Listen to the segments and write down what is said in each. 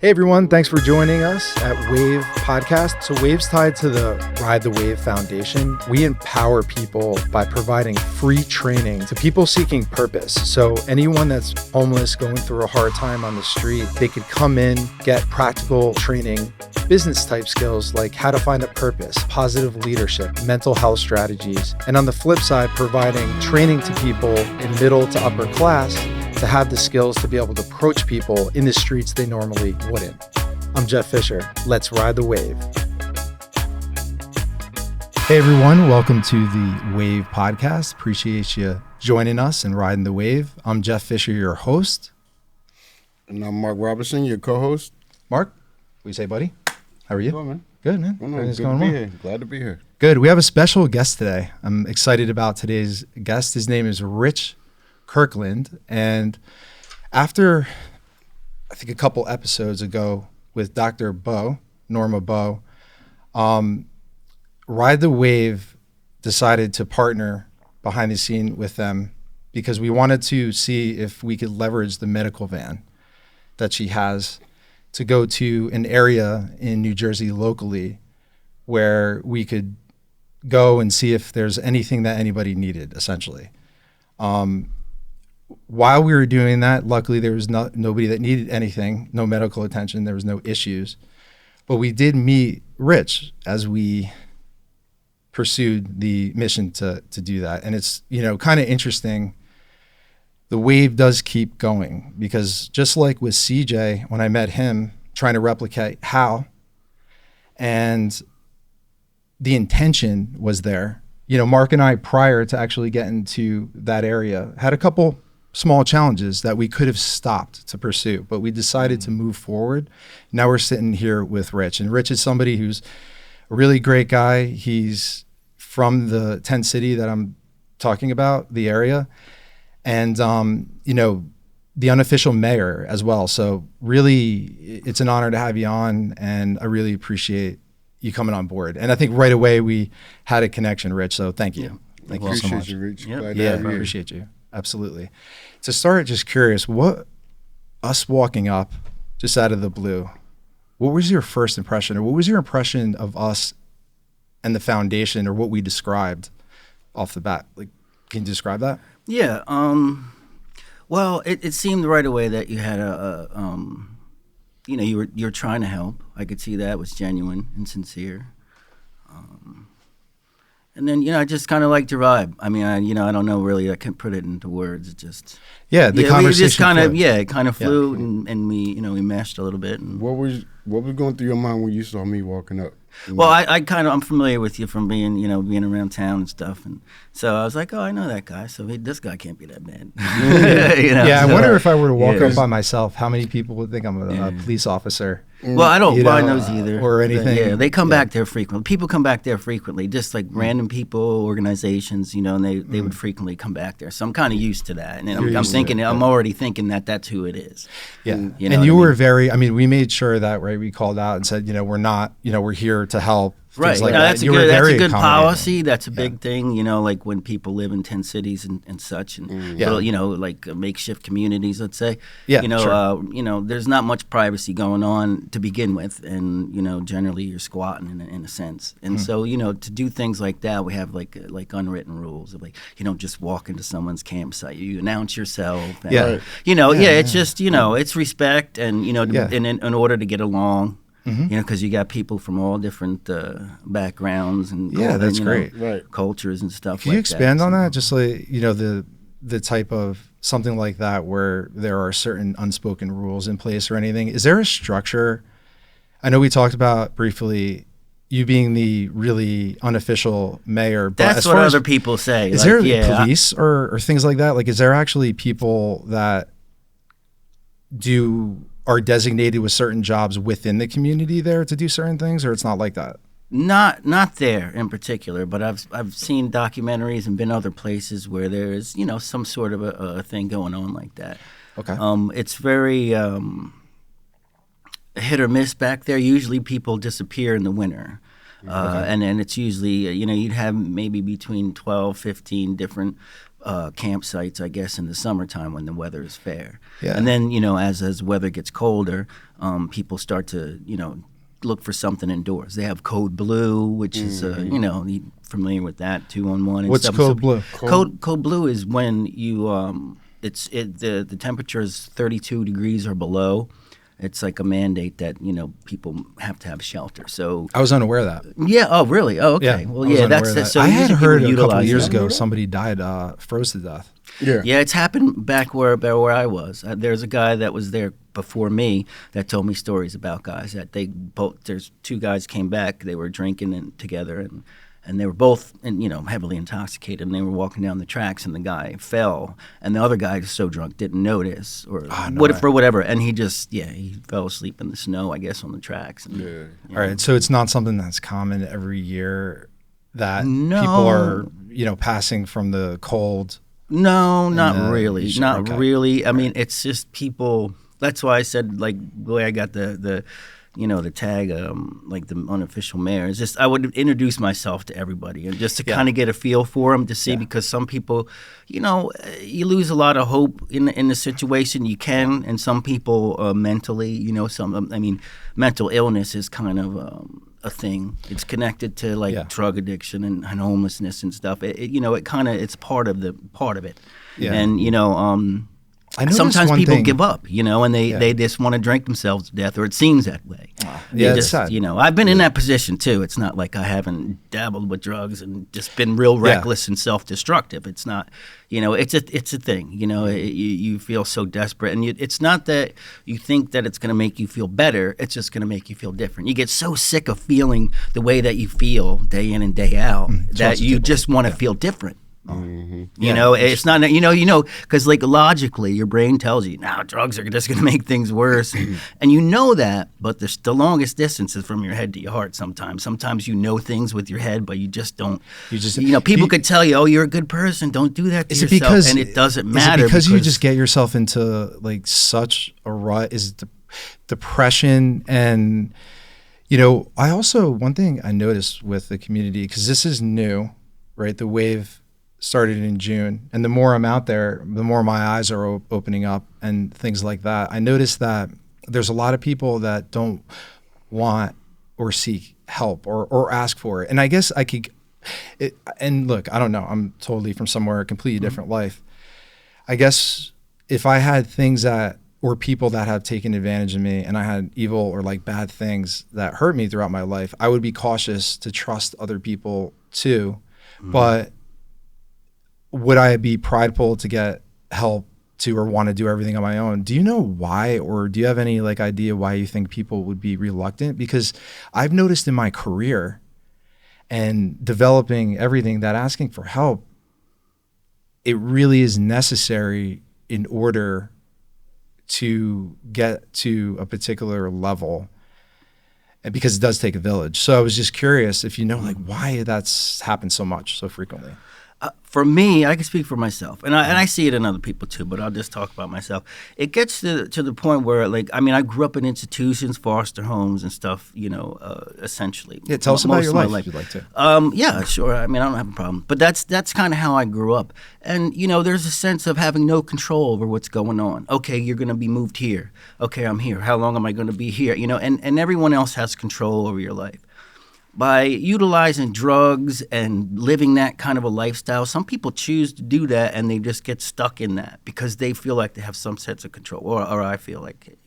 Hey everyone, thanks for joining us at Wave Podcast. So Wave's tied to the Ride the Wave Foundation. We empower people by providing free training to people seeking purpose. So anyone that's homeless, going through a hard time on the street, they could come in, get practical training, business type skills like how to find a purpose, positive leadership, mental health strategies. And on the flip side, providing training to people in middle to upper class to have the skills to be able to approach people in the streets they normally wouldn't. I'm Jeff Fisher. Let's ride the wave. Hey everyone, welcome to the Wave Podcast. Appreciate you joining us and riding the wave. I'm Jeff Fisher, your host. And I'm Mark Robertson, your co-host. Mark, what do you say, buddy? How are you? Good, man. Good, man. Good to be here. Glad to be here. Good. We have a special guest today. I'm excited about today's guest. His name is Rich Kirkman. And after, I think a couple episodes ago with Dr. Norma Bo, Ride the Wave decided to partner behind the scene with them because we wanted to see if we could leverage the medical van that she has to go to an area in New Jersey locally where we could go and see if there's anything that anybody needed, essentially. While we were doing that, luckily there was nobody that needed anything, no medical attention, there was no issues. But we did meet Rich as we pursued the mission to do that. And it's, kind of interesting. The wave does keep going because just like with CJ, when I met him, trying to replicate how, and the intention was there. Mark and I, prior to actually getting to that area, had a couple small challenges that we could have stopped to pursue, but we decided to move forward. Now we're sitting here with Rich, and Rich is somebody who's a really great guy. He's from the tent city that I'm talking about, the area, and the unofficial mayor as well. So really, it's an honor to have you on, and I really appreciate you coming on board. And I think right away we had a connection, Rich. So thank you. Thank you so much. Appreciate you, Rich. Yeah, Glad to have you. I appreciate you. Absolutely. To start, just curious, us walking up just out of the blue, what was your first impression, or what was your impression of us and the foundation, or what we described off the bat? Like, can you describe that? Yeah. Well, it seemed right away that you had you were trying to help. I could see that was genuine and sincere. And then, I just kind of liked your vibe. I mean, I don't know really. I can't put it into words. It just the conversation. We just kind of flowed. it kind of flew, and we we meshed a little bit. And What was going through your mind when you saw me walking up? well, I'm familiar with you from being being around town and stuff, and so I was like, oh, I know that guy. So this guy can't be that bad. I wonder if I were to walk Yeah. up by myself, how many people would think I'm a police officer? Well, I don't mind those either. Or anything. Yeah, they come back there frequently. People come back there frequently, just like random people, organizations, and they would frequently come back there. So I'm kind of used to that. And I'm thinking, I'm already thinking that that's who it is. Yeah. You and know you what I were mean? we made sure that, right, we called out and said, we're not, we're here to help. Right. Things like That's that. a You were good very policy. accommodating. That's a big thing, like when people live in 10 cities and such, and little, like makeshift communities, let's say. Yeah, sure. There's not much privacy going on to begin with, and generally you're squatting in a sense. And so to do things like that, we have like unwritten rules of you don't just walk into someone's campsite. You announce yourself. And, it's just it's respect, and in order to get along. Because you got people from all different backgrounds and that's great. Right. Cultures and stuff. Can you expand on that? Just like the type of something like that where there are certain unspoken rules in place or anything. Is there a structure? I know we talked about briefly you being the really unofficial mayor. But that's as what far other as, people say. Is there police or things like that? Like, is there actually people that are designated with certain jobs within the community there to do certain things, or it's not like that? Not there in particular, but I've seen documentaries and been other places where there is some sort of a thing going on like that. Okay. It's very hit or miss back there. Usually people disappear in the winter. And then it's usually, you'd have maybe between 12, 15 different campsites, I guess, in the summertime when the weather is fair. Yeah. And then, as weather gets colder, people start to, look for something indoors. They have Code Blue, which is, you familiar with that, 2-on-1. What's stuff. Code Blue? Code Blue is when you, the temperature is 32 degrees or below. It's like a mandate that, people have to have shelter. So I was unaware of that. yeah. Oh, really? Oh, okay. Yeah, Well, I was yeah, unaware that's of the, that. so I had usually heard people a couple of utilize years that. ago somebody died, froze to death. Yeah. Yeah, it's happened back where I was. There's a guy that was there before me that told me stories about guys that there's two guys came back. They were drinking together and they were both heavily intoxicated, and they were walking down the tracks, and the guy fell, and the other guy was so drunk didn't notice or for whatever, and he fell asleep in the snow, I guess, on the tracks. And, All right, so it's not something that's common every year that No. people are passing from the cold. No, not really. you should- Not okay. really. I mean, it's just people. That's why I said, like, the way I got the tag, like the unofficial mayor, is just I would introduce myself to everybody and just to kind of get a feel for them to see, because some people, you lose a lot of hope in the situation. You can, and some people mentally, mental illness is kind of a thing. It's connected to drug addiction and homelessness and stuff. It's part of it. Yeah. And I noticed sometimes one people thing- give up, and they just want to drink themselves to death, or it seems that way. They Yeah, it's just, sad. I've been in that position too. It's not like I haven't dabbled with drugs and just been real reckless and self-destructive. It's not, it's a thing. You feel so desperate, and it's not that you think that it's going to make you feel better. It's just going to make you feel different. You get so sick of feeling the way that you feel day in and day out that you just want to feel different. It's not, because logically your brain tells you, now drugs are just going to make things worse. And that, but the longest distance is from your head to your heart sometimes. Sometimes things with your head, but you just don't. People could tell you, oh, you're a good person, don't do that to yourself. And it doesn't matter. Is it because you just get yourself into such a rut? Is it depression? And, I also, one thing I noticed with the community, because this is new, right? The wave started in June, and the more I'm out there, the more my eyes are opening up and things like that. I noticed that there's a lot of people that don't want or seek help or ask for it. And I guess and look, I don't know, I'm totally from somewhere completely different life. I guess if I had things or people that have taken advantage of me, and I had evil or bad things that hurt me throughout my life, I would be cautious to trust other people too. But would I be prideful to get help to or want to do everything on my own? Do you know why, or do you have any idea why you think people would be reluctant? Because I've noticed in my career and developing everything that asking for help, it really is necessary in order to get to a particular level, and because it does take a village. So I was just curious if why that's happened so much, so frequently. For me, I can speak for myself, and I see it in other people too, but I'll just talk about myself. It gets to the point where, I grew up in institutions, foster homes and stuff, essentially. Yeah, tell us about your life if you'd like to. Yeah, sure. I don't have a problem. But that's kind of how I grew up. And, there's a sense of having no control over what's going on. Okay, you're going to be moved here. Okay, I'm here. How long am I going to be here? And everyone else has control over your life. By utilizing drugs and living that kind of a lifestyle, some people choose to do that, and they just get stuck in that because they feel like they have some sense of control, or I feel like,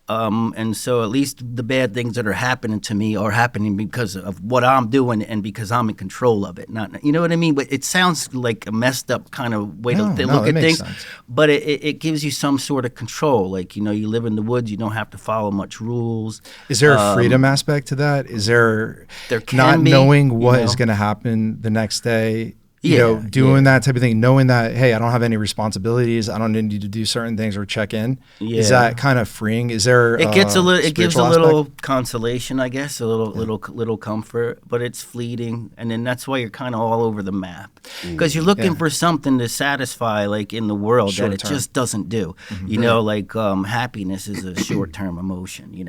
and so at least the bad things that are happening to me are happening because of what I'm doing and because I'm in control of it. Not, you know what I mean? But it sounds like a messed up kind of way to look at things. Sense. But it gives you some sort of control. You live in the woods, you don't have to follow much rules. Is there a freedom aspect to that? Is there can not be, knowing what is going to happen the next day? Doing that type of thing, knowing that, hey, I don't have any responsibilities, I don't need to do certain things or check in. Is that kind of freeing? Is there it gives a spiritual little aspect? consolation, I guess, a little comfort, but it's fleeting, and then that's why you're kind of all over the map because you're looking for something to satisfy, in the world that it just doesn't do. Happiness is a short-term emotion. You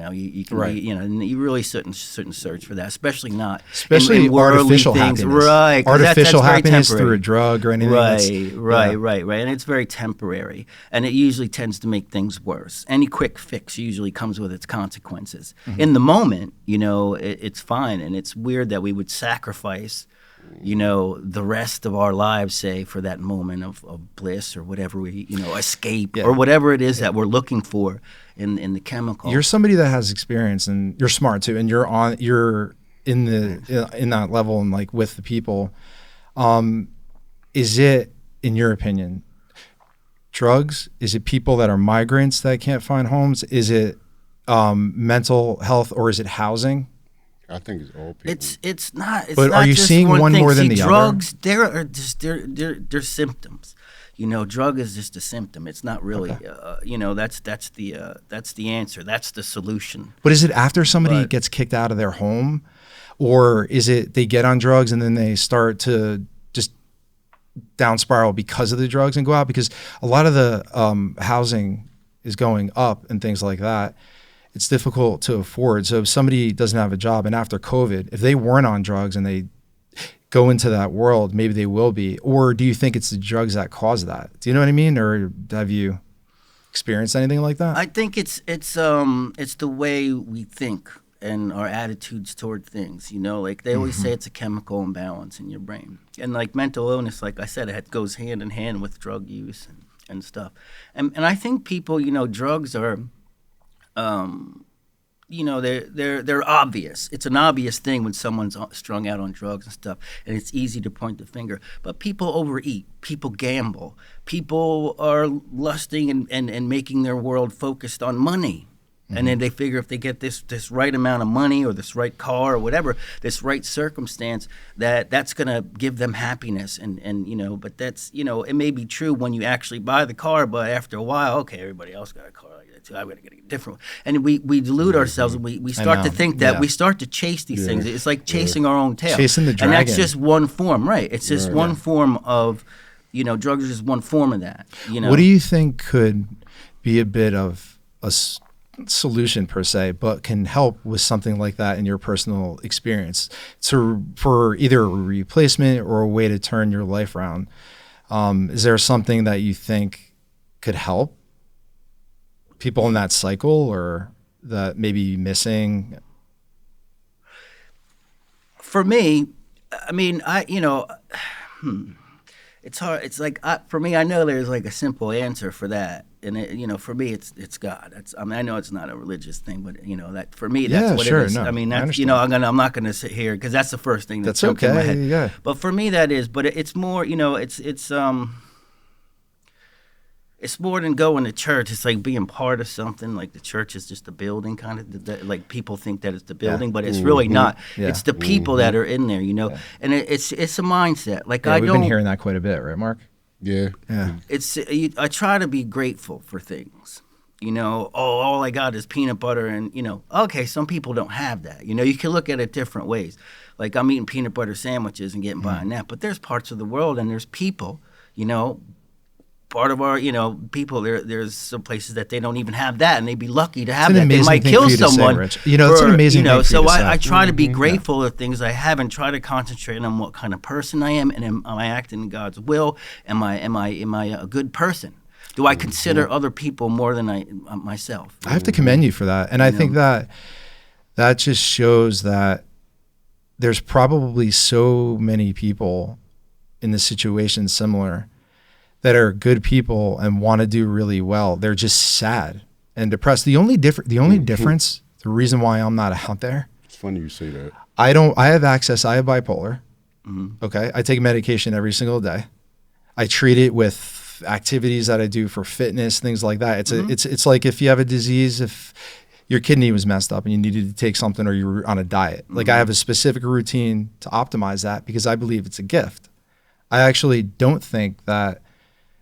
can be, and you really shouldn't search for that, especially not Especially in worldly artificial things. happiness. Right? Artificial that's very happiness happiness through temporary. a drug or anything. Right. And it's very temporary. And it usually tends to make things worse. Any quick fix usually comes with its consequences. In the moment, it's fine. And it's weird that we would sacrifice, the rest of our lives, say, for that moment of bliss or whatever we, escape or whatever it is that we're looking for in the chemical. You're somebody that has experience, and you're smart too, and you're in that level and like with the people. Is it, in your opinion, drugs? Is it people that are migrants that can't find homes? Is it mental health, or is it housing? I think it's all people. It's not. It's But not are you just seeing one thing. more than the drugs, other? Drugs, they're symptoms. Drug is just a symptom. It's not really. That's the answer. That's the solution. But is it after somebody gets kicked out of their home, or is it they get on drugs and then they start to just down spiral because of the drugs and go out? Because a lot of the housing is going up and things like that. It's difficult to afford. So if somebody doesn't have a job, and after COVID, if they weren't on drugs and they go into that world, maybe they will be. Or do you think it's the drugs that cause that? Do you know what I mean? Or have you experienced anything like that? I think it's the way we think and our attitudes toward things. Like they always say, it's a chemical imbalance in your brain. And like mental illness, like I said, it goes hand in hand with drug use and stuff. And I think people, drugs are. They're obvious. It's an obvious thing when someone's strung out on drugs and stuff, and it's easy to point the finger. But people overeat, people gamble, people are lusting and making their world focused on money. And then they figure if they get this right amount of money or this right car or whatever, this right circumstance, that's going to give them happiness. And but that's, it may be true when you actually buy the car, but after a while, okay, everybody else got a car like that too. I'm going to get a different one. And we delude ourselves, and we start to think that we start to chase these things. It's like chasing our own tail. Chasing the dragon. And that's just one form, right? It's just one form of, drugs are just one form of that. What do you think could be a bit of a solution per se, but can help with something like that in your personal experience for either a replacement or a way to turn your life around? Is there something that you think could help people in that cycle, or that maybe missing? For me, I mean, it's hard. It's like for me, I know there's like a simple answer for that, and for me, it's God. I know it's not a religious thing, but that for me, that's what it is. No, I mean, that's I'm not gonna sit here because that's the first thing that's okay. In my head. Yeah. But for me, that is. But it's more. It's more than going to church. It's like being part of something. Like the church is just a building, kind of. Like people think that it's the building, but it's really not. Yeah. It's the people that are in there, And it's a mindset. Like we've been hearing that quite a bit, right, Mark? Yeah. I try to be grateful for things. All I got is peanut butter, and okay, some people don't have that. You can look at it different ways. Like I'm eating peanut butter sandwiches and getting by on that, but there's parts of the world and there's people, part of our, people, there's some places that they don't even have that, and they'd be lucky to have that. They might kill someone. It's an amazing thing so for you to say. I try to be grateful of things I have and try to concentrate on what kind of person I am, and am I acting in God's will? Am I a good person? Do I consider other people more than myself? I have to commend you for that. And I think that just shows that there's probably so many people in the situation similar that are good people and want to do really well. They're just sad and depressed. The only difference, the reason why I'm not out there. It's funny you say that. I have access. I have bipolar. Okay. I take medication every single day. I treat it with activities that I do for fitness, things like that. It's like if you have a disease, if your kidney was messed up and you needed to take something, or you were on a diet. Like I have a specific routine to optimize that because I believe it's a gift. I actually don't think that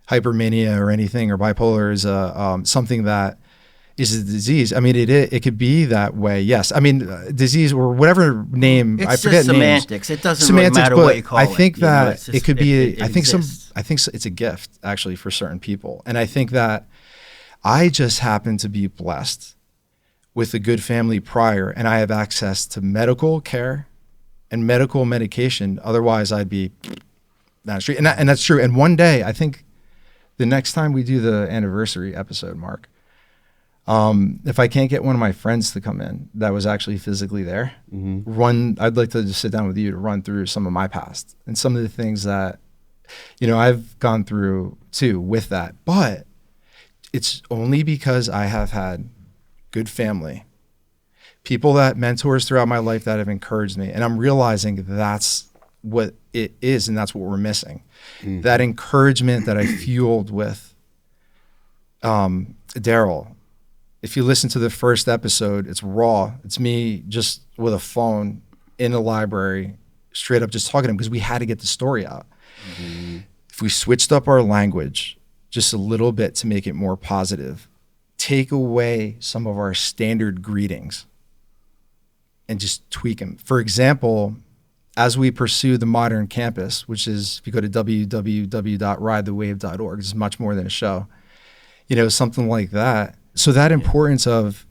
hypermania or anything, or bipolar is something that is a disease. I mean, it could be that way. Yes. I mean, disease or whatever name, I forget just semantics. It doesn't really matter what you call it. I think that it it could be, it I think exists. it's a gift actually for certain people. And I think that I just happen to be blessed with a good family prior, and I have access to medical care and medical medication. Otherwise I'd be That's true. And that's true. And one day, I think the next time we do the anniversary episode, Mark, if I can't get one of my friends to come in that was actually physically there, I'd like to just sit down with you to run through some of my past and some of the things that, I've gone through too with that. But it's only because I have had good family, people that mentors throughout my life that have encouraged me. And I'm realizing that's what it is, and that's what we're missing. That encouragement that I fueled with Daryl. If you listen to the first episode, it's raw. It's me just with a phone in a library, straight up just talking to him because we had to get the story out. If we switched up our language just a little bit to make it more positive, take away some of our standard greetings and just tweak them. For example, as we pursue the modern campus, which is, if you go to www.ridethewave.org, it's much more than a show, something like that. So that importance of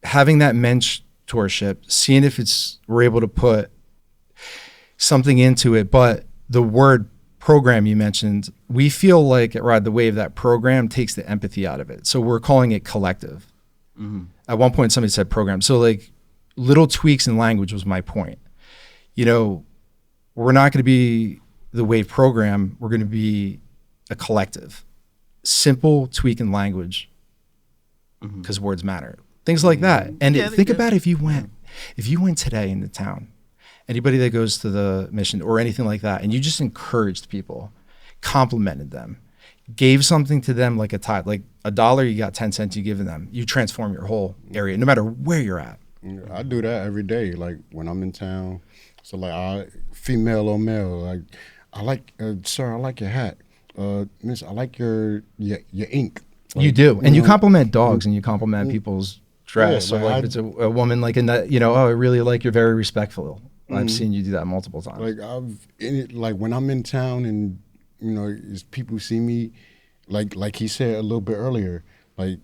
having that mentorship, seeing if we're able to put something into it. But the word program you mentioned, we feel like at Ride the Wave, that program takes the empathy out of it. So we're calling it collective. At one point, somebody said program. So like little tweaks in language was my point. We're not going to be the Wave program. We're going to be a collective. Simple tweak in language, because words matter. Things like that. And think about if you went today into town, anybody that goes to the mission or anything like that, and you just encouraged people, complimented them, gave something to them like a tithe, like $1, you got 10 cents, you give them, you transform your whole area, no matter where you're at. I do that every day, like when I'm in town. So like, female or male, like, sir, I like your hat. Miss, I like your ink. Like, you do, and you compliment dogs, and you compliment people's dress. Yeah, so like, if it's a woman, like in that, I really like you're very respectful. I've seen you do that multiple times. Like when I'm in town, and as people see me, like he said a little bit earlier, like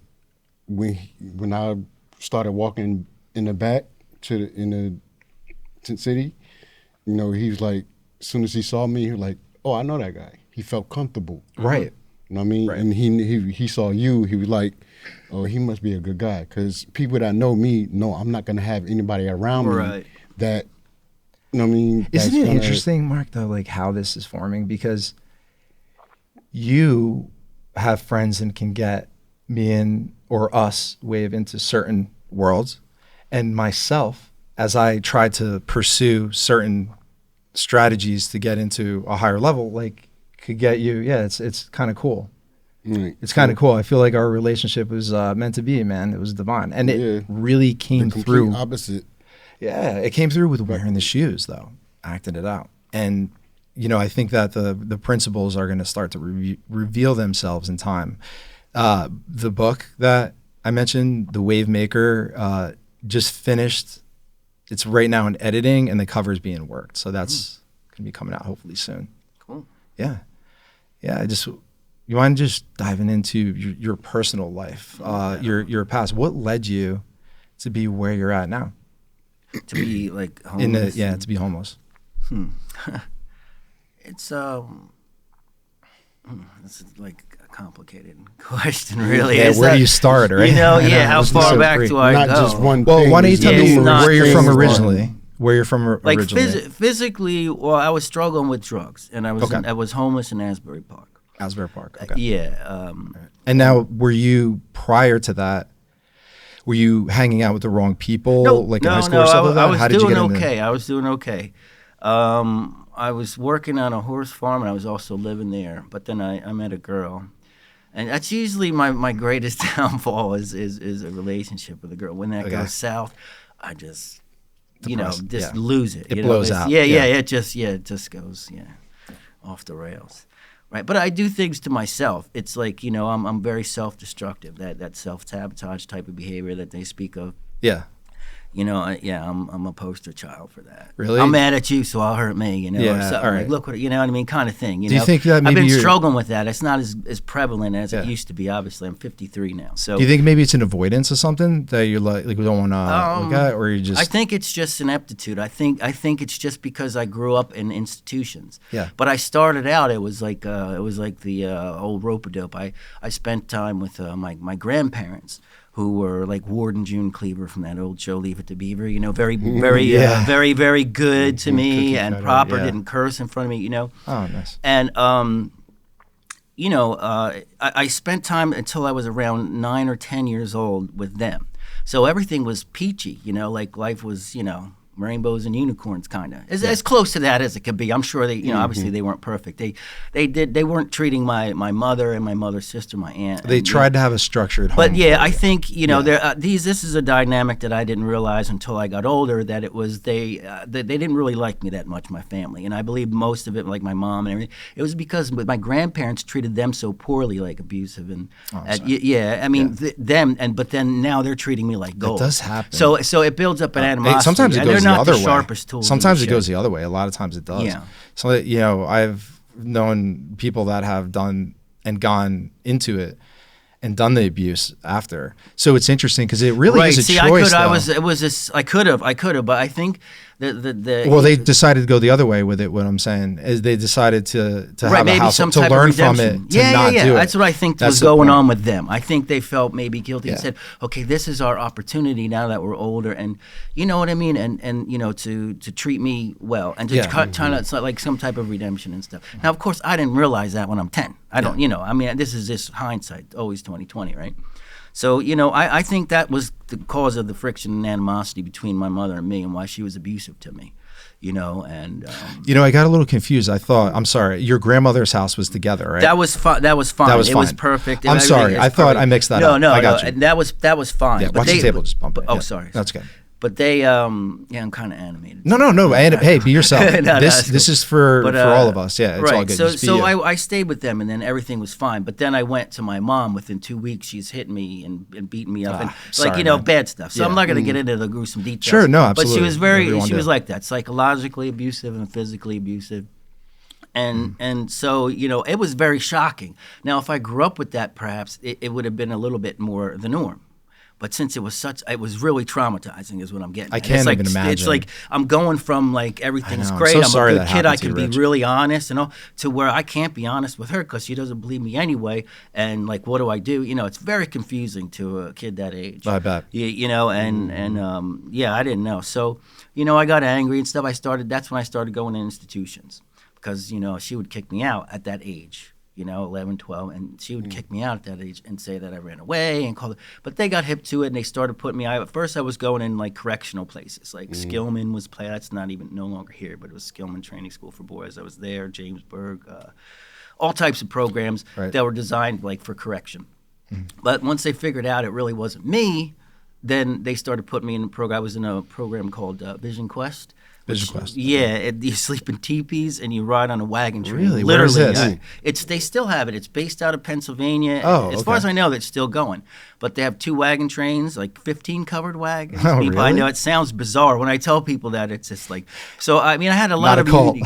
when I started walking in the back in the tent city, he was like, as soon as he saw me, he was like, oh, I know that guy. He felt comfortable. Right. You know what I mean? Right. And he saw you, he was like, oh, he must be a good guy. Because people that know me know I'm not going to have anybody around me that, you know what I mean? Isn't it interesting, Mark, though, like how this is forming? Because you have friends and can get me or us wave into certain worlds. And myself, as I try to pursue certain strategies to get into a higher level, like could get you. Yeah, it's kind of cool. Right. It's kind of cool. I feel like our relationship was meant to be, man. It was divine, and it really came through. Opposite. Yeah, it came through with wearing the shoes, though, acting it out, and I think that the principles are going to start to reveal themselves in time. The book that I mentioned, The Wave Maker, just finished. It's right now in editing, and the cover's being worked, so that's going to be coming out hopefully soon. Cool. Yeah. You mind just diving into your personal life, your past? What led you to be where you're at now? To be like homeless? To be homeless. It's like a complicated question, really. Yeah, where do you start, right? How far back do I go? Not just one Well, thing. why don't you tell me where you're from originally? Where you're from originally? Physically, well, I was struggling with drugs, and I was homeless in Asbury Park. Asbury Park, okay. Yeah. And now, were you, prior to that, were you hanging out with the wrong people, in high school or something like that? How did you get in there? I was doing okay. I was working on a horse farm, and I was also living there. But then I met a girl, and that's usually my greatest downfall is a relationship with a girl. When that goes south, I just lose it. It blows out. It just goes off the rails. Right, but I do things to myself. It's like, I'm very self-destructive, that self-sabotage type of behavior that they speak of. Yeah. I'm a poster child for that. Really? I'm mad at you, so I'll hurt me, or Yeah, something. all right. Like, look what, what I mean, kind of thing. Do you think that I've maybe been you're- struggling with that. It's not as prevalent as it Yeah. used to be. Obviously, I'm 53 now. So Do you think maybe it's an avoidance of something that you like we don't want to look at, or you just? I think it's just ineptitude. I think it's just because I grew up in institutions. Yeah. But I started out. It was like the old rope-a-dope. I spent time with my grandparents, who were like Ward and June Cleaver from that old show Leave It to Beaver. Very Yeah. very very good to me Cookie and cutter, proper. yeah. Didn't curse in front of me. Oh, nice. And I spent time until I was around 9 or 10 years old with them. So everything was peachy, like life was, rainbows and unicorns, kind of as close to that as it could be. I'm sure they, obviously they weren't perfect. They weren't treating my mother and my mother's sister, my aunt. They tried to have a structured home. But yeah, I think this is a dynamic that I didn't realize until I got older, that it was they didn't really like me that much, my family, and I believe most of it, like my mom and everything, it was because my grandparents treated them so poorly, like abusive and but then now they're treating me like gold. It does happen. So it builds up an animosity. Sometimes it and goes they're the not other the way. sharpest tools. Sometimes in it the goes shed. the other way. A lot of times it does. Yeah. So I've known people that have done and gone into it and done the abuse after. So it's interesting because it really is a choice. I could have, but I think they decided to go the other way with it. What I'm saying is they decided to have a house, to learn from it, to not do it. That's what I think was going on with them. I think they felt maybe guilty and said, okay, this is our opportunity now that we're older, and you know what I mean, and to treat me well and to it's like some type of redemption and stuff. Now, of course, I didn't realize that when I'm 10. I don't, this is just hindsight, always 20/20, right? So, I think that was the cause of the friction and animosity between my mother and me, and why she was abusive to me, and... I got a little confused. I thought, I'm sorry, your grandmother's house was together, right? That was fine. It was perfect. I'm sorry. I thought I mixed that up. No, I got you. That was fine. Yeah, watch the table just bump it. Oh, Yeah. sorry. That's good. But they, I'm kind of animated. No. And hey, be yourself. This cool. is for all of us. Yeah, it's right. all good. So I stayed with them, and then everything was fine. But then I went to my mom. Within 2 weeks, she's hitting me and beating me up, and sorry, bad stuff. So I'm not going to get into the gruesome details. Sure, no, absolutely. But she was like that, psychologically abusive and physically abusive. And so, it was very shocking. Now, if I grew up with that, perhaps it would have been a little bit more the norm. But since it was really traumatizing, is what I'm getting. I can't even imagine. It's like I'm going from like everything's I'm great, so I'm sorry a good that kid, I happened to can you, be Rich. really honest, to where I can't be honest with her because she doesn't believe me anyway. And like, what do I do? It's very confusing to a kid that age. I bet. I didn't know. So, I got angry and stuff. That's when I started going to institutions because, she would kick me out at that age. 11, 12, and she would kick me out at that age and say that I ran away and call it. But they got hip to it and they started putting me. At first, I was going in like correctional places, like Skillman was that's no longer here, but it was Skillman Training School for Boys. I was there, Jamesburg, all types of programs that were designed like for correction. But once they figured out it really wasn't me, then they started putting me in a program. I was in a program called Vision Quest. Yeah, you sleep in teepees and you ride on a wagon train. Really? Literally, Where is this? They still have it. It's based out of Pennsylvania. Oh, as far as I know, it's still going. But they have 2 wagon trains, like 15 covered wagons. Oh, People, I really? know it sounds bizarre when I tell people that. It's just like, so I mean, I had a lot Not of a cult.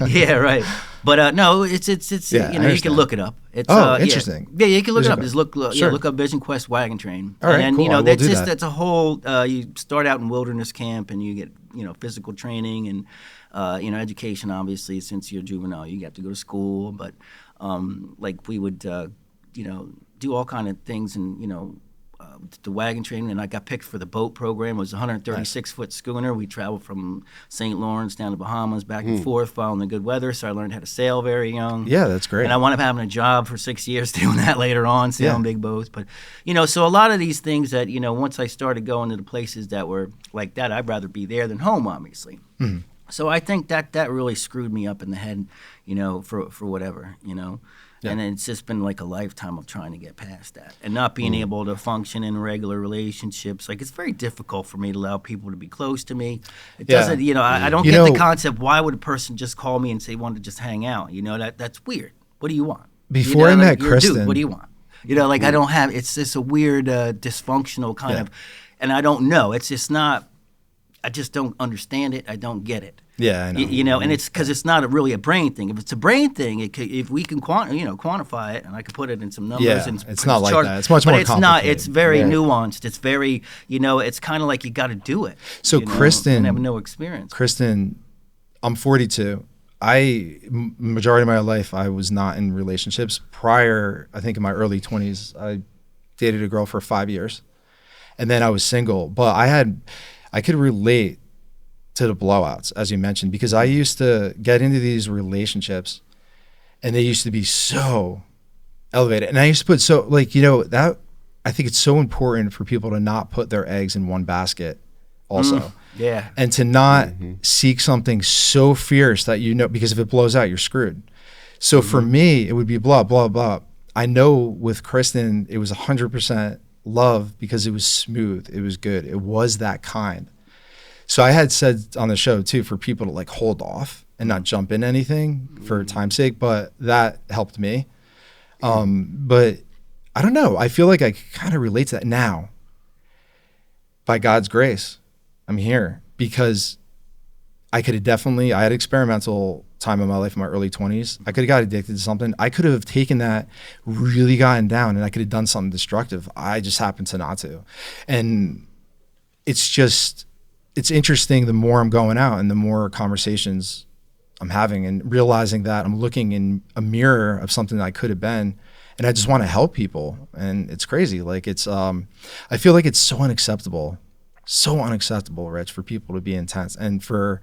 yeah, right. But no, it's Yeah, you can look it up. It's interesting. Yeah, you can look it up. Vision Just Sure. look up Vision Quest wagon train. All right, and cool. I will do that. that's a whole. You start out in wilderness camp and you get physical training and education. Obviously, since you're juvenile, you have to go to school. But like we would do all kind of things and the wagon train, and I got picked for the boat program. It was a 136-foot schooner. We traveled from St. Lawrence down to Bahamas, back and forth, following the good weather. So I learned how to sail very young. Yeah, that's great. And I wound up having a job for 6 years doing that later on, sailing big boats. But, so a lot of these things that, once I started going to the places that were like that, I'd rather be there than home, obviously. Mm-hmm. So I think that really screwed me up in the head, for whatever, Yeah. And it's just been like a lifetime of trying to get past that and not being able to function in regular relationships. Like, it's very difficult for me to allow people to be close to me. It doesn't, I don't get the concept. Why would a person just call me and say, want to just hang out? That's weird. What do you want? Before I met you're a dude, Kristen. what do you want? I don't have, it's a weird dysfunctional kind of, and I don't know. It's just not. I just don't understand it. I don't get it. Yeah, I know. You know, and it's because it's not really a brain thing. If it's a brain thing, if we can quantify it, and I could put it in some numbers. Yeah, and it's not like charts, that. It's much but more it's not. complicated. It's very Right. nuanced. It's very, it's kind of like you got to do it. So Kristen, and have no experience. Kristen, I'm 42. Majority of my life, I was not in relationships. Prior, I think in my early 20s, I dated a girl for 5 years, and then I was single. But I could relate to the blowouts, as you mentioned, because I used to get into these relationships, and they used to be so elevated. And I used to put that. I think it's so important for people to not put their eggs in one basket, also. Yeah. And to not seek something so fierce that because if it blows out, you're screwed. So for me, it would be blah, blah, blah. I know with Kristen, it was 100% love because it was smooth. It was good. It was that kind. So I had said on the show too, for people to like hold off and not jump in anything for time's sake, but that helped me. But I don't know. I feel like I kind of relate to that now. By God's grace, I'm here because I had experimental time in my life in my early 20s. I could have got addicted to something. I could have taken that, really gotten down, and I could have done something destructive. I just happened to not to. And it's interesting the more I'm going out and the more conversations I'm having and realizing that I'm looking in a mirror of something that I could have been, and I just want to help people. And it's crazy. Like I feel like it's so unacceptable, Rich, for people to be intense and for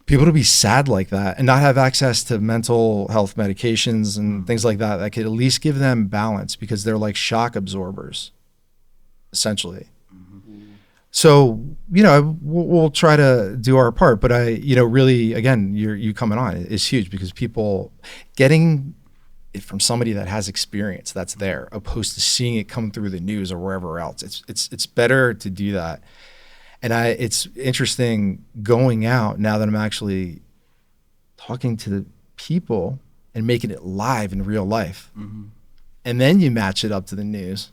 people to be sad like that and not have access to mental health medications and things like that could at least give them balance, because they're like shock absorbers, essentially. So, we'll try to do our part, but really, again, you coming on is huge, because people getting it from somebody that has experience that's there, opposed to seeing it come through the news or wherever else. It's better to do that. And it's interesting going out now that I'm actually talking to the people and making it live in real life. And then you match it up to the news.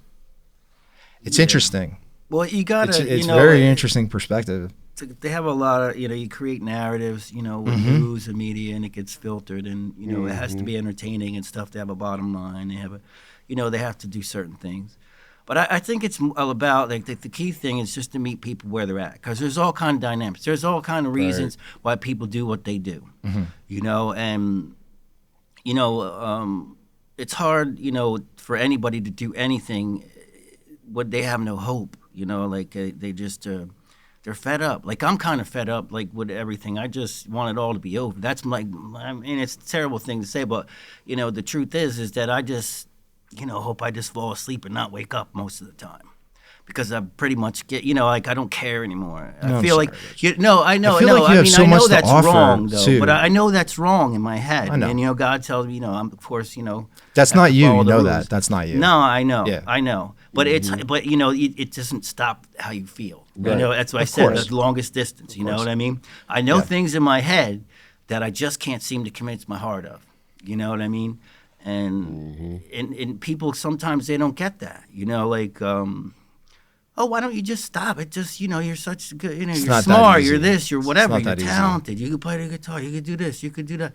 It's interesting. Well, you gotta. It's very interesting perspective. They have a lot of, you create narratives, with news and media, and it gets filtered, and it has to be entertaining and stuff to have a bottom line. They have they have to do certain things. But I think it's all about the key thing is just to meet people where they're at, because there's all kind of dynamics. There's all kind of reasons why people do what they do, and it's hard, for anybody to do anything when they have no hope. They just they're fed up. Like I'm kind of fed up, like with everything. I just want it all to be over. That's it's a terrible thing to say, but the truth is that I just hope I just fall asleep and not wake up most of the time, because I pretty much get I don't care anymore. I feel like I know. I know that's wrong though, too. but I know that's wrong in my head. I know. And God tells me, I'm of course that's not you. You know rules. that. That's not you. No, I know. Yeah. I know. But it doesn't stop how you feel. Right. That's what I said. The longest distance. You know what I mean? I know things in my head that I just can't seem to convince my heart of. You know what I mean? And people sometimes they don't get that. Why don't you just stop? It just you're such good. You're smart. You're this. You're whatever. You're talented. You can play the guitar. You can do this. You can do that.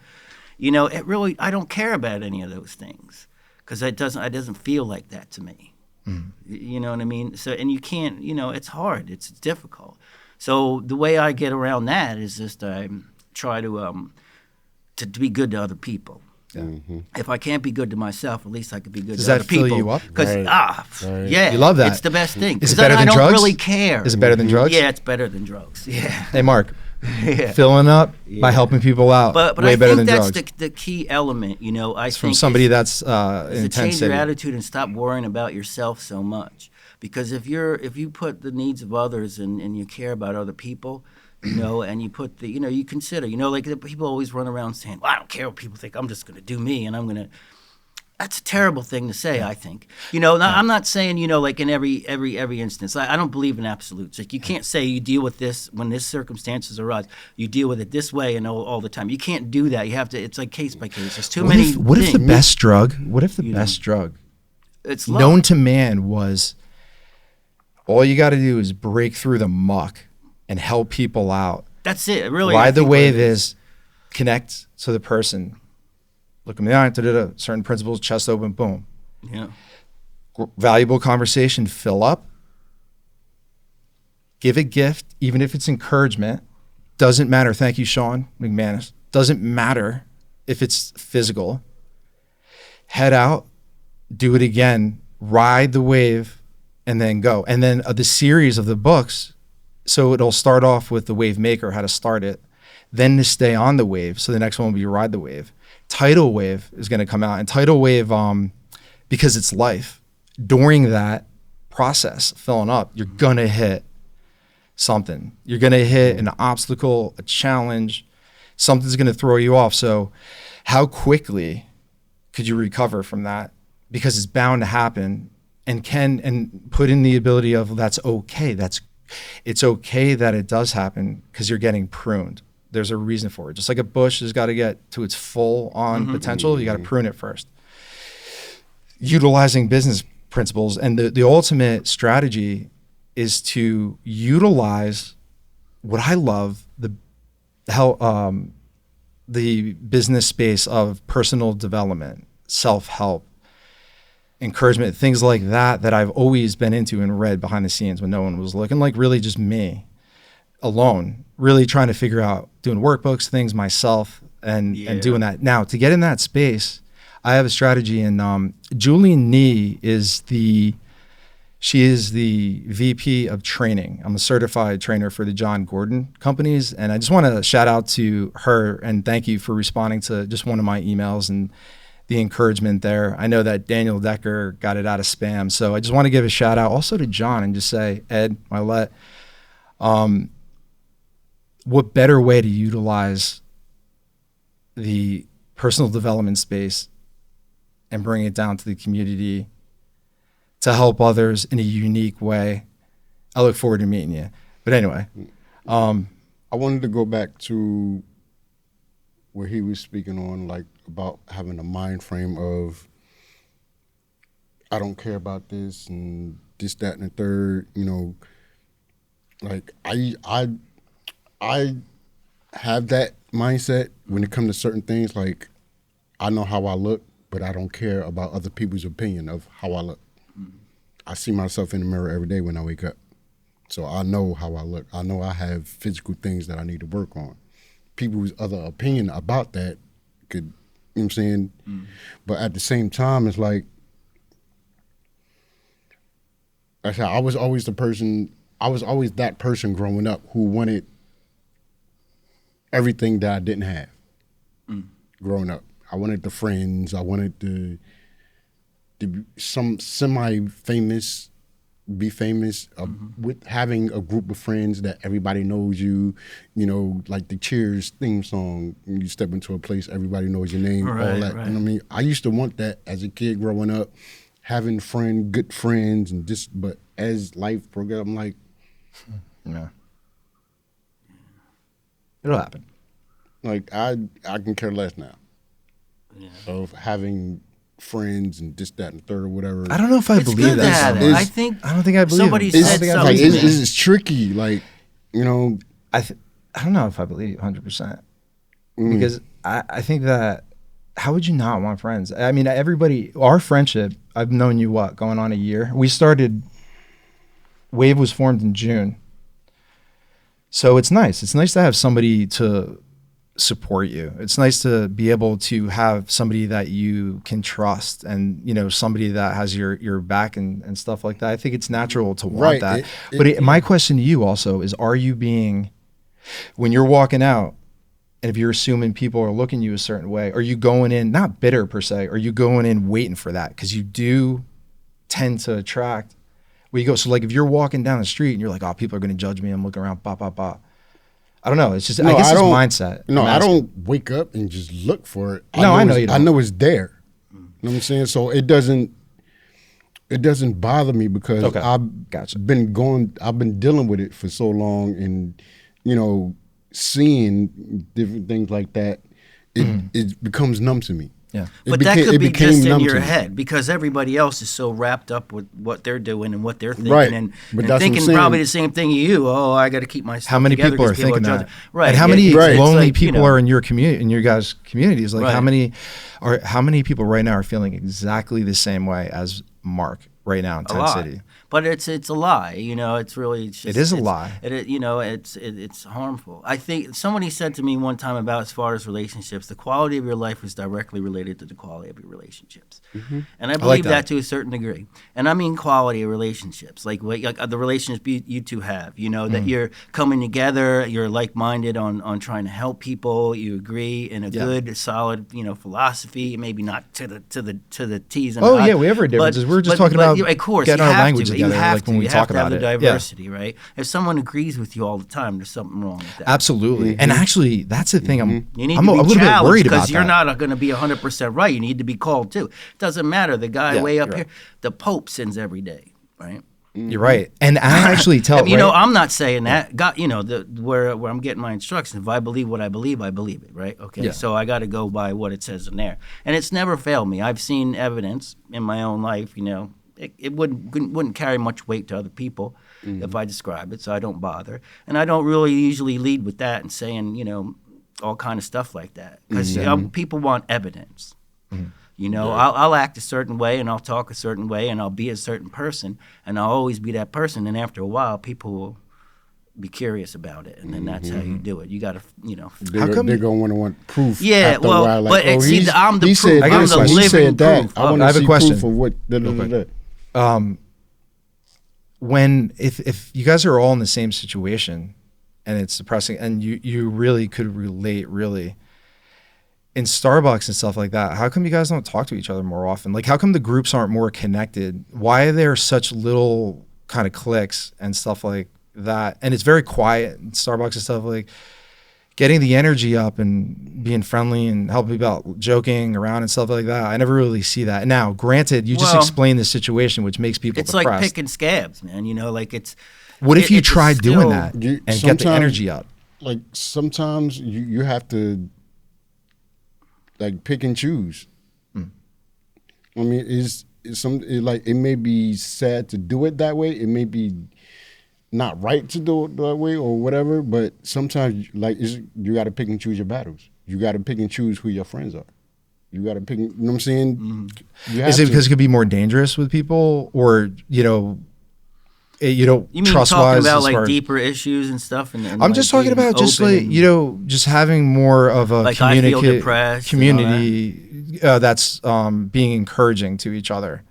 It really. I don't care about any of those things, because it doesn't feel like that to me. You know what I mean? So, and you can't, it's hard. It's difficult. So the way I get around that is just I try to be good to other people. If I can't be good to myself, at least I could be good to other people. Does that fill you up? Because yeah, you love that. It's the best thing. Is it better than drugs? I don't drugs? really care. Is it better than drugs? Yeah, it's better than drugs. Yeah. Hey, Mark. Filling up by helping people out. But way I better think than that's drugs. the key element. I It's think from somebody that's to intense. change your attitude and stop worrying about yourself so much. Because if you put the needs of others and you care about other people, and you put you consider, like the people always run around saying, well, I don't care what people think. I'm just going to do me, and I'm going to. That's a terrible thing to say, I think. I'm not saying, like in every instance. I don't believe in absolutes. Like you can't say you deal with this when this circumstances arise. You deal with it this way and all the time. You can't do that. You have to. It's like case by case. There's too many. What if the things. best drug? What if the best drug It's love. known to man was All you got to do is break through the muck and help people out. That's it. Really, Ride the wave is connect to the person. Look them in the eye, certain principles, chest open, boom. Yeah. Valuable conversation, fill up. Give a gift, even if it's encouragement. Doesn't matter. Thank you, Sean McManus. Doesn't matter if it's physical. Head out, do it again, ride the wave, and then go. And then the series of the books, so it'll start off with the wave maker, how to start it, then to stay on the wave. So the next one will be ride the wave. Tidal wave is going to come out. And tidal wave, because it's life, during that process, filling up, you're going to hit something. You're going to hit an obstacle, a challenge. Something's going to throw you off. So how quickly could you recover from that? Because it's bound to happen, and put in the ability of that's okay. It's okay that it does happen because you're getting pruned. There's a reason for it. Just like a bush has got to get to its full on potential, you got to prune it first. Utilizing business principles, and the ultimate strategy is to utilize what I love, the business space of personal development, self-help, encouragement, things like that I've always been into and read behind the scenes when no one was looking, like really just me alone, really trying to figure out doing workbooks, things myself and doing that. Now, to get in that space, I have a strategy, and Julian Nee is the VP of training. I'm a certified trainer for the John Gordon companies. And I just want to shout out to her and thank you for responding to just one of my emails and the encouragement there. I know that Daniel Decker got it out of spam. So I just want to give a shout out also to John and just say, Ed, Marlette, what better way to utilize the personal development space and bring it down to the community to help others in a unique way. I look forward to meeting you. But anyway. I wanted to go back to where he was speaking on, like, about having a mind frame of, I don't care about this and this, that, and the third, you know. Like, I have that mindset when it comes to certain things. Like, I know how I look, but I don't care about other people's opinion of how I look. I see myself in the mirror every day when I wake up. So I know how I look. I know I have physical things that I need to work on. People's other opinion about that could, you know what I'm saying? But at the same time, it's like, I said, I was always that person growing up who wanted everything that I didn't have growing up. I wanted the friends. I wanted to be some semi-famous, be famous with having a group of friends that everybody knows you, you know, like the Cheers theme song. When you step into a place, everybody knows your name, all that. Right. You know what I mean? I used to want that as a kid growing up, having good friends and just, but as life progressed, I'm like, yeah, it'll happen. Like, I can care less now of having friends and this, that, and the third or whatever. I don't know if I believe that. I don't think I believe somebody said something. Like, it's tricky. Like, you know. I don't know if I believe 100%. Because I think that, how would you not want friends? I mean, our friendship, I've known you, going on a year? Wave was formed in June. So it's nice. It's nice to have somebody to support you. It's nice to be able to have somebody that you can trust, and, you know, somebody that has your back and stuff like that. I think it's natural to want that. My question to you also is, are you being, when you're walking out, and if you're assuming people are looking at you a certain way, are you going in, not bitter per se, are you going in waiting for that? Because you do tend to attract where you go. So like if you're walking down the street and you're like, oh, people are going to judge me, I'm looking around, I don't know. It's just, I guess it's mindset. No, I don't wake up and just look for it. I know you don't. I know it's there. You know what I'm saying? So it doesn't bother me because I've been dealing with it for so long, and, you know, seeing different things like that, it becomes numb to me. Yeah. But that could be just in your head because everybody else is so wrapped up with what they're doing and what they're thinking Right. and But that's thinking what I'm probably saying. the same thing you. Oh, I got to keep my stuff How many together people are 'cause thinking judge that? it. Right. And how Yeah, many it's lonely like, people are in your community, in your guys' communities? Like Right. how many people right now are feeling exactly the same way as Mark right now in a Tent lot. City? But it's a lie, it's really just, It is a it's- lie. it's harmful. I think somebody said to me one time about as far as relationships, the quality of your life is directly related to the quality of your relationships, and I believe that. that to a certain degree. And I mean quality of relationships, like the relationships you two have. That you're coming together, you're like-minded on trying to help people, you agree in a good, solid, philosophy. Maybe not to the T's and Oh I's, yeah, we have our differences. We were just talking about of course, getting you our have language to. together, You have like when to. we You talk have to have about the it. Yeah. diversity, right? If someone agrees with you all the time, there's something wrong with that. Absolutely. And actually, that's the thing. You need I'm to a be little bit challenged worried about because you're that. not going to be 100% right. You need to be called too. Doesn't matter. The guy Yeah, way up you're here, right. the Pope sins every day, right? You're right. And I actually tell I'm not saying that. God, where I'm getting my instructions. If I believe what I believe it, right? Okay. Yeah. So I got to go by what it says in there, and it's never failed me. I've seen evidence in my own life. It wouldn't carry much weight to other people if I describe it, so I don't bother, and I don't really usually lead with that and saying all kind of stuff like that because people want evidence. I'll act a certain way and I'll talk a certain way and I'll be a certain person and I'll always be that person. And after a while, people will be curious about it, and then that's how you do it. You got to, They're going to want proof. Yeah, after well, a while, like, but see, I'm the he proof. Said I got this, a question. he living said that. proof. I want I to have a see question. proof of what. When if you guys are all in the same situation and it's depressing and you really could relate really in Starbucks and stuff like that, how come you guys don't talk to each other more often? Like how come the groups aren't more connected? Why are there such little kind of cliques and stuff like that? And it's very quiet in Starbucks and stuff, like getting the energy up and being friendly and helping people out, joking around and stuff like that. I never really see that. Now, granted, you just explained the situation, which makes people It's depressed. like picking scabs, man. Like it's. What if you it's tried doing still- that and get the sometimes- energy up? Like sometimes you have to like pick and choose. I mean, it may be sad to do it that way. It may be not right to do it that way or whatever. But sometimes, you got to pick and choose your battles. You got to pick and choose who your friends are. You got to pick. You know what I'm saying? You Is have it because to. it could be more dangerous with people, or you don't You mean trust talking wise? about as far like as- deeper issues and stuff? And I'm like, just talking being about just open like and- just having more of a Like I feel depressed and all community that's being encouraging to each other.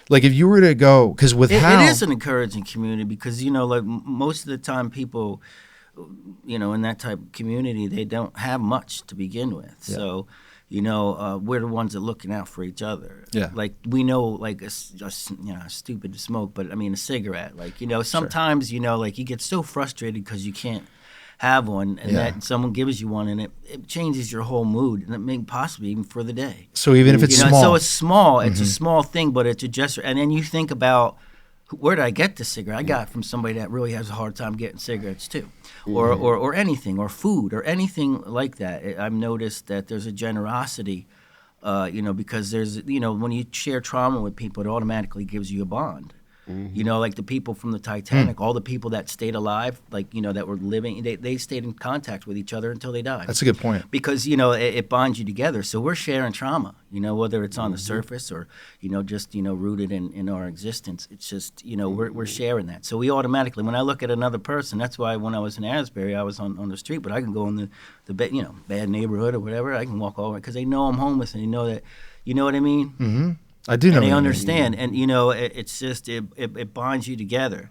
Like if you were to go, because with It how is an encouraging community because like most of the time people, in that type of community, they don't have much to begin with. Yeah. So, we're the ones that are looking out for each other. Yeah. Like we know, like stupid to smoke, but I mean a cigarette. Like sometimes like you get so frustrated because you can't have one, and that someone gives you one, and it changes your whole mood, and it may possibly even for the day. so even if it's small, So it's small. It's a small thing, but it's a gesture. And then you think about, where did I get this cigarette? I got it from somebody that really has a hard time getting cigarettes too, or anything, or food, or anything like that. I've noticed that there's a generosity, because there's when you share trauma with people, it automatically gives you a bond. Like the people from the Titanic, all the people that stayed alive, that were living, they stayed in contact with each other until they died. that's a good point. Because it binds you together. So we're sharing trauma, whether it's on the surface or just rooted in our existence. It's just we're sharing that. So we automatically, when I look at another person, that's why when I was in Asbury, I was on the street, but I can go in the bad neighborhood or whatever. I can walk over because they know I'm homeless and they know that, you know what I mean. Mm-hmm. I do know. And they what you mean. understand, and it's just it binds you together.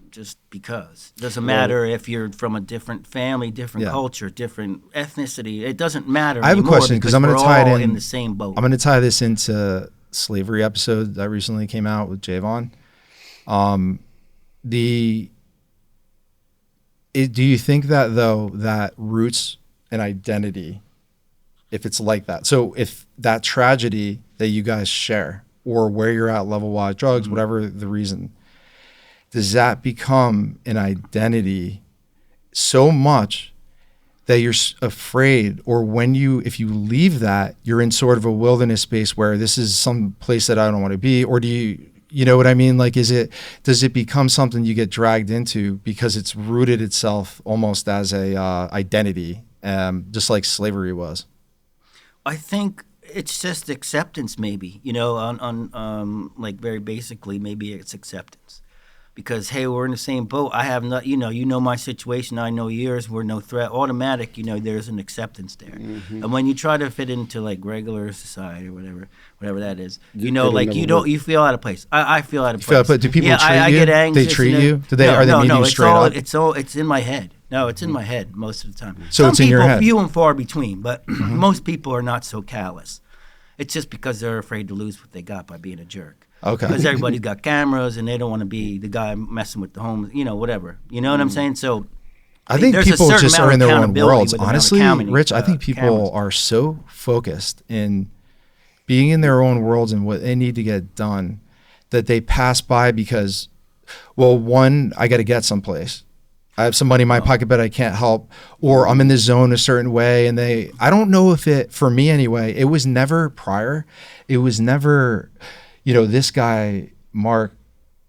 Just because. It doesn't matter if you're from a different family, different culture, different ethnicity. It doesn't matter. I have a anymore question because I'm we're going to tie it all in the same boat. I'm going to tie this into slavery episode that recently came out with Javon. Do you think that though that roots and identity, if it's like that, so if that tragedy that you guys share or where you're at level-wise, drugs, whatever the reason, does that become an identity so much that you're afraid, or if you leave that, you're in sort of a wilderness space where this is some place that I don't want to be? Or you know what I mean? Like, does it become something you get dragged into because it's rooted itself almost as a identity, just like slavery was? I think it's just acceptance, maybe, on like very basically, maybe it's acceptance. Because, hey, we're in the same boat. I have not, you know my situation, I know yours. We're no threat. Automatic, there's an acceptance there. Mm-hmm. And when you try to fit into like regular society or whatever that is, you feel out of place. I feel out of place. Do people treat I you? get anxious. They treat you? Are they meeting you straight up? It's in my head. No, it's in my head most of the time. So Some it's in people, your head. few and far between, but most people are not so callous. It's just because they're afraid to lose what they got by being a jerk. Okay. Because everybody's got cameras and they don't want to be the guy messing with the homeless, whatever. You know what I'm saying? So I think people just are in their own worlds. Honestly, Rich, I think people are so focused in being in their own worlds and what they need to get done that they pass by because, well, one, I got to get someplace. I have some money in my pocket, but I can't help, or I'm in the zone a certain way. And I don't know if for me anyway, it was never prior. It was never, this guy, Mark,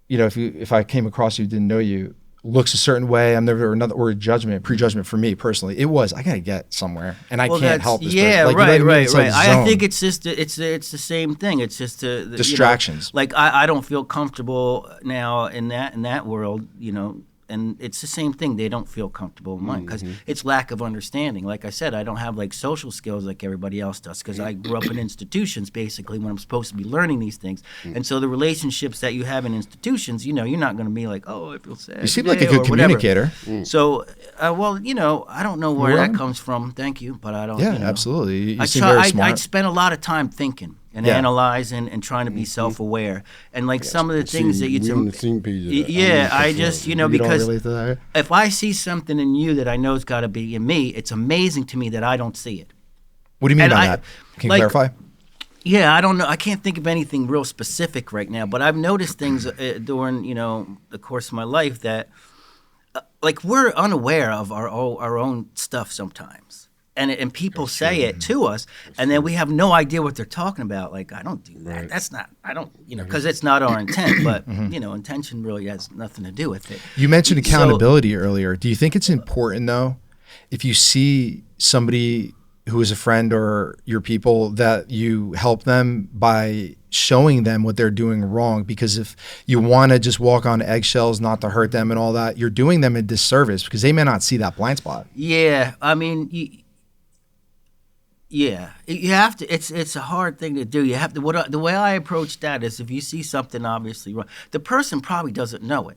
if I came across you, didn't know you, looks a certain way. I'm never or prejudgment for me personally. It was, I got to get somewhere and I can't help this. Yeah, person. right. Like I think it's just, it's the same thing. It's just distractions. Like I don't feel comfortable now in that world, and it's the same thing. They don't feel comfortable in mine because it's lack of understanding. Like I said, I don't have like social skills like everybody else does because I grew up in institutions basically when I'm supposed to be learning these things. And so the relationships that you have in institutions, you're not going to be like, oh, I feel sad. You seem like a good communicator. So, I don't know where that comes from. Thank you, but I don't. Yeah, absolutely. You seem very smart. I spent a lot of time thinking and analyzing and trying to be self-aware. And like some of the things that we're on the same page. I just, because relate to that? if I see something in you that I know has got to be in me, it's amazing to me that I don't see it. What do you mean by that? Can you clarify? Yeah, I don't know. I can't think of anything real specific right now, but I've noticed things during, the course of my life that, like, we're unaware of our own stuff sometimes. And people say it to us, and then we have no idea what they're talking about. Like, I don't do that. Right. That's not, I don't, because it's not our intent. But, intention really has nothing to do with it. You mentioned accountability earlier. Do you think it's important, though, if you see somebody who is a friend or your people, that you help them by showing them what they're doing wrong? Because if you want to just walk on eggshells, not to hurt them and all that, you're doing them a disservice because they may not see that blind spot. Yeah, I mean, yeah, you have to. It's a hard thing to do. You have to. The way I approach that is, if you see something obviously wrong, the person probably doesn't know it.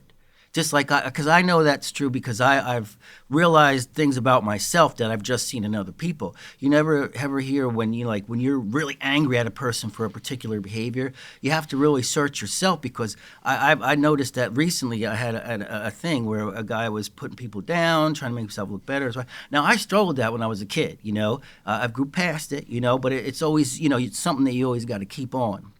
Just like because I know that's true because I've realized things about myself that I've just seen in other people. You never ever hear when you're really angry at a person for a particular behavior, you have to really search yourself because I noticed that recently I had a thing where a guy was putting people down, trying to make himself look better. Now I struggled with that when I was a kid. I've grew past it. But it's always it's something that you always got to keep on.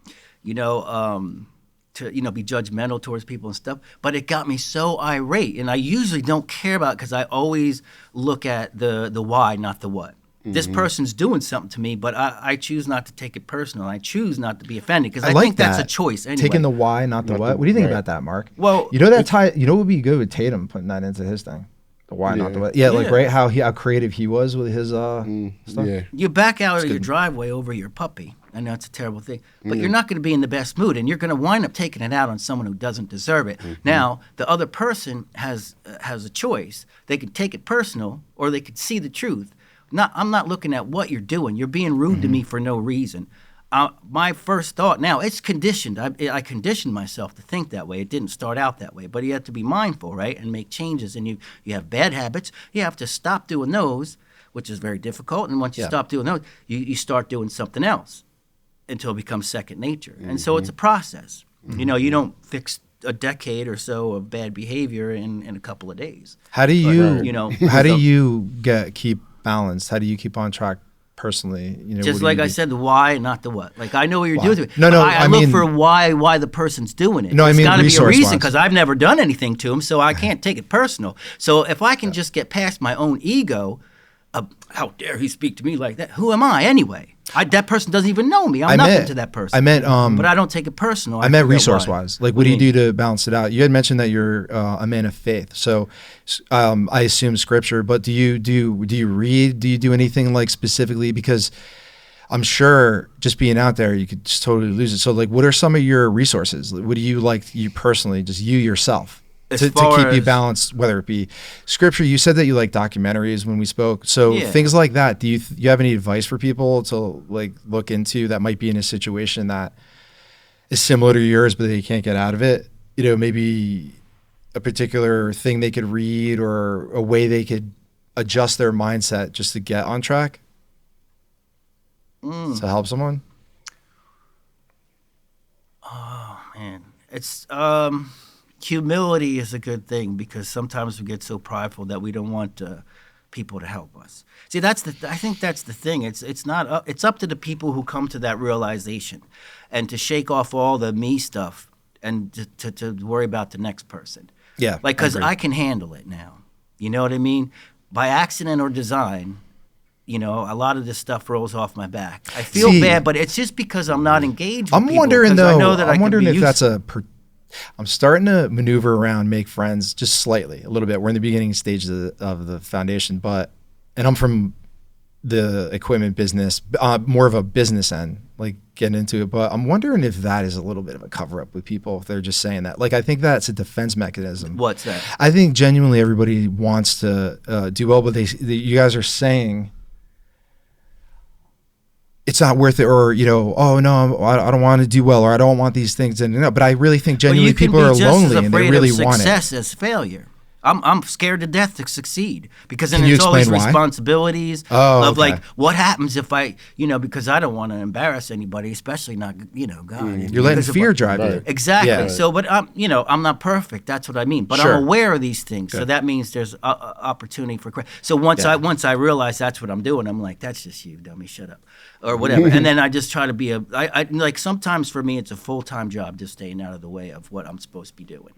To be judgmental towards people and stuff, but it got me so irate, and I usually don't care about it because I always look at the why, not the what. Mm-hmm. This person's doing something to me, but I choose not to take it personal. I choose not to be offended because I think that's a choice. Anyway. Taking the why, not the what. What do you think about that, Mark? Well, what would be good with Tatum putting that into his thing. The why, not the what. Yeah, like right how creative he was with his stuff. Yeah. You back out of your driveway over your puppy. I know it's a terrible thing, but you're not going to be in the best mood, and you're going to wind up taking it out on someone who doesn't deserve it. Mm-hmm. Now, the other person has a choice. They could take it personal, or they could see the truth. I'm not looking at what you're doing. You're being rude to me for no reason. My first thought, now it's conditioned. I conditioned myself to think that way. It didn't start out that way, but you have to be mindful, right, and make changes. And you have bad habits. You have to stop doing those, which is very difficult. And once you stop doing those, you start doing something else until it becomes second nature. And so it's a process. Mm-hmm. You don't fix a decade or so of bad behavior in a couple of days. How do you keep balanced? How do you keep on track personally? Just like I said, the why, not the what. Like, I know what you're doing to it. No, I look for why the person's doing it. No, There's got to be a reason, wise. because I've never done anything to him, so I can't take it personal. So if I can just get past my own ego, how dare he speak to me like that? Who am I anyway? That person doesn't even know me. I'm nothing to that person. I meant, but I don't take it personal. I meant resource-wise. Like, what do you do to balance it out? You had mentioned that you're a man of faith, so I assume scripture. But do you read? Do you do anything like specifically? Because I'm sure just being out there, you could just totally lose it. So, like, what are some of your resources? What do you like? You personally, just you yourself. To keep you balanced, whether it be scripture. You said that you like documentaries when we spoke. So things like that, do you have any advice for people to like look into that might be in a situation that is similar to yours, but they can't get out of it? You know, maybe a particular thing they could read or a way they could adjust their mindset just to get on track to help someone? Oh, man. It's... humility is a good thing because sometimes we get so prideful that we don't want people to help us. See, I think that's the thing. It's not it's up to the people who come to that realization, and to shake off all the me stuff and to worry about the next person. Yeah, like because I can handle it now. You know what I mean? By accident or design, you know, a lot of this stuff rolls off my back. I feel bad, but it's just because I'm not engaged with people. Wondering though. I know that I'm wondering if that's I'm starting to maneuver around, make friends just slightly, a little bit. We're in the beginning stages of the foundation, and I'm from the equipment business, more of a business end, like getting into it. But I'm wondering if that is a little bit of a cover up with people, if they're just saying that. Like, I think that's a defense mechanism. What's that? I think genuinely everybody wants to do well, but you guys are saying it's not worth it, or, you know, oh no, I don't want to do well, or I don't want these things. And no, but I really think genuinely people are lonely and they really want it. Success as failure. I'm scared to death to succeed because then it's always responsibilities of like, what happens if I, you know, because I don't want to embarrass anybody, especially not, you know, God. You're letting fear drive you. Exactly. Yeah. So, but you know, I'm not perfect. That's what I mean. But I'm aware of these things. Good. So that means there's opportunity for. So once I realize that's what I'm doing, I'm like, that's just you, dummy. Shut up, or whatever. And then I just try to be I like sometimes for me it's a full-time job just staying out of the way of what I'm supposed to be doing.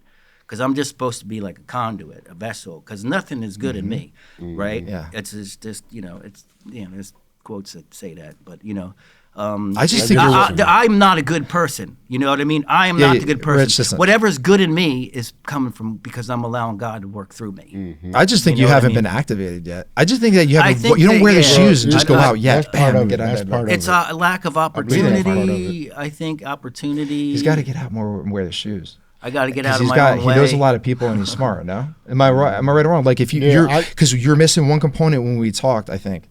Because I'm just supposed to be like a conduit, a vessel. Because nothing is good in me, right? Yeah. It's just you know, there's quotes that say that, but you know, I just think I'm not a good person. You know what I mean? I am not the good person. Whatever's good in me is coming from because I'm allowing God to work through me. I just think you haven't been activated yet. I just think that you haven't. You don't wear the shoes and just go out yet. Bam, get out of bed. It's a lack of opportunity. I think opportunity. He's got to get out more and wear the shoes. I got to get out of my own way. He knows a lot of people and he's smart. No, am I right? Am I right or wrong? Like if you're because you're missing one component when we talked. I think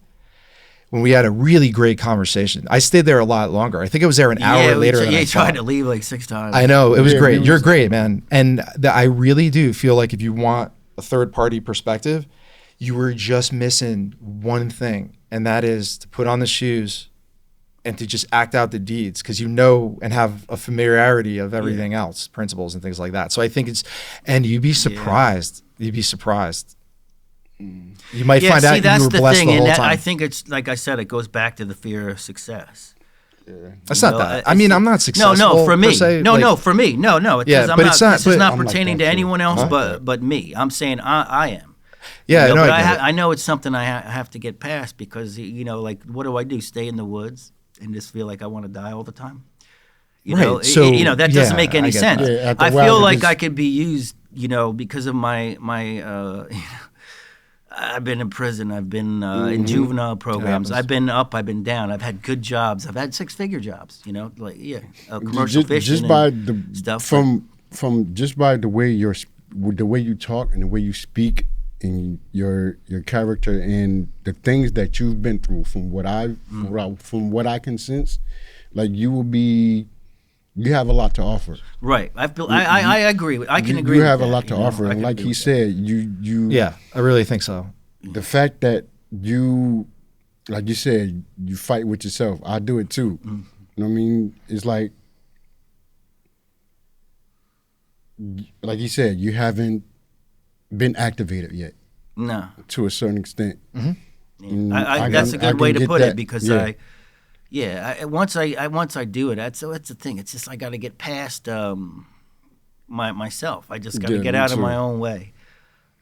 when we had a really great conversation. I stayed there a lot longer. I think it was there an hour later. Yeah, you tried to leave like 6 times. I know it was great. You're great, man. And I really do feel like if you want a third party perspective, you were just missing one thing, and that is to put on the shoes and to just act out the deeds, because you know and have a familiarity of everything else, principles and things like that. So I think and you'd be surprised. You'd be surprised. You might find out you were blessed the whole time. I think it's, like I said, it goes back to the fear of success. That's not that. I mean, I'm not successful. No, for me. Se, no, for me. No. It's not pertaining to anyone else but me. I'm saying I am. Yeah, but I know it's something I have to get past because, you know, like, what do I do? Stay in the woods and just feel like I want to die all the time? You know, that doesn't make any sense. I feel like I could be used, you know, because of my I've been in prison. I've been in juvenile programs. I've been up. I've been down. I've had good jobs. I've had 6-figure jobs. You know, like commercial fishing just by the stuff. From just by the way you talk and the way you speak and your character and the things that you've been through, from what I can sense, like you have a lot to offer. Right. I agree. I can agree. You have with a lot to offer, and like he said, you. Yeah, I really think so. The fact that you, like you said, you fight with yourself. I do it too. You know what I mean? It's like you said, you haven't been activated yet. No. To a certain extent. That's a good way to put it, because once I do it, that's the thing. It's just I got to get past myself. I just got to get out of my own way,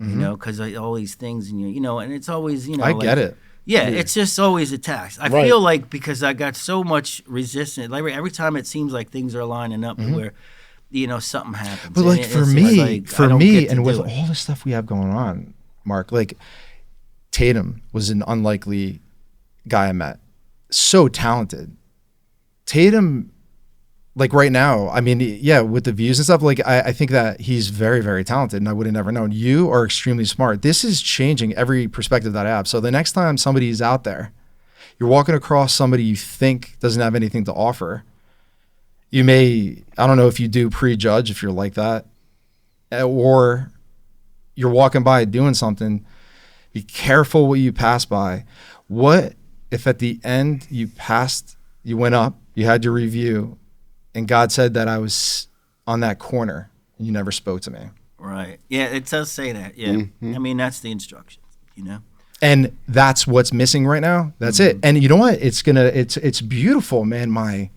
you know, because all these things, and you know, and it's always, you know, I get it. Yeah, it's just always attacks. I Right. feel like because I got so much resistance, like every time it seems like things are lining up to where, something happens. But And like for it's me, like, I don't get to and with do it. all the stuff we have going on, Mark, like Tatum was an unlikely guy I met. So talented. Tatum, like right now, I mean, yeah, with the views and stuff, like I think that he's very, very talented, and I would have never known. You are extremely smart. This is changing every perspective that I have. So the next time somebody's out there, you're walking across somebody you think doesn't have anything to offer, you may, I don't know if you do prejudge if you're like that, or you're walking by doing something, be careful what you pass by. What if at the end you went up, you had your review, and God said that I was on that corner and you never spoke to me? Right. Yeah, it does say that. Yeah. I mean, that's the instructions, And that's what's missing right now. That's it. And you know what? It's beautiful, man. My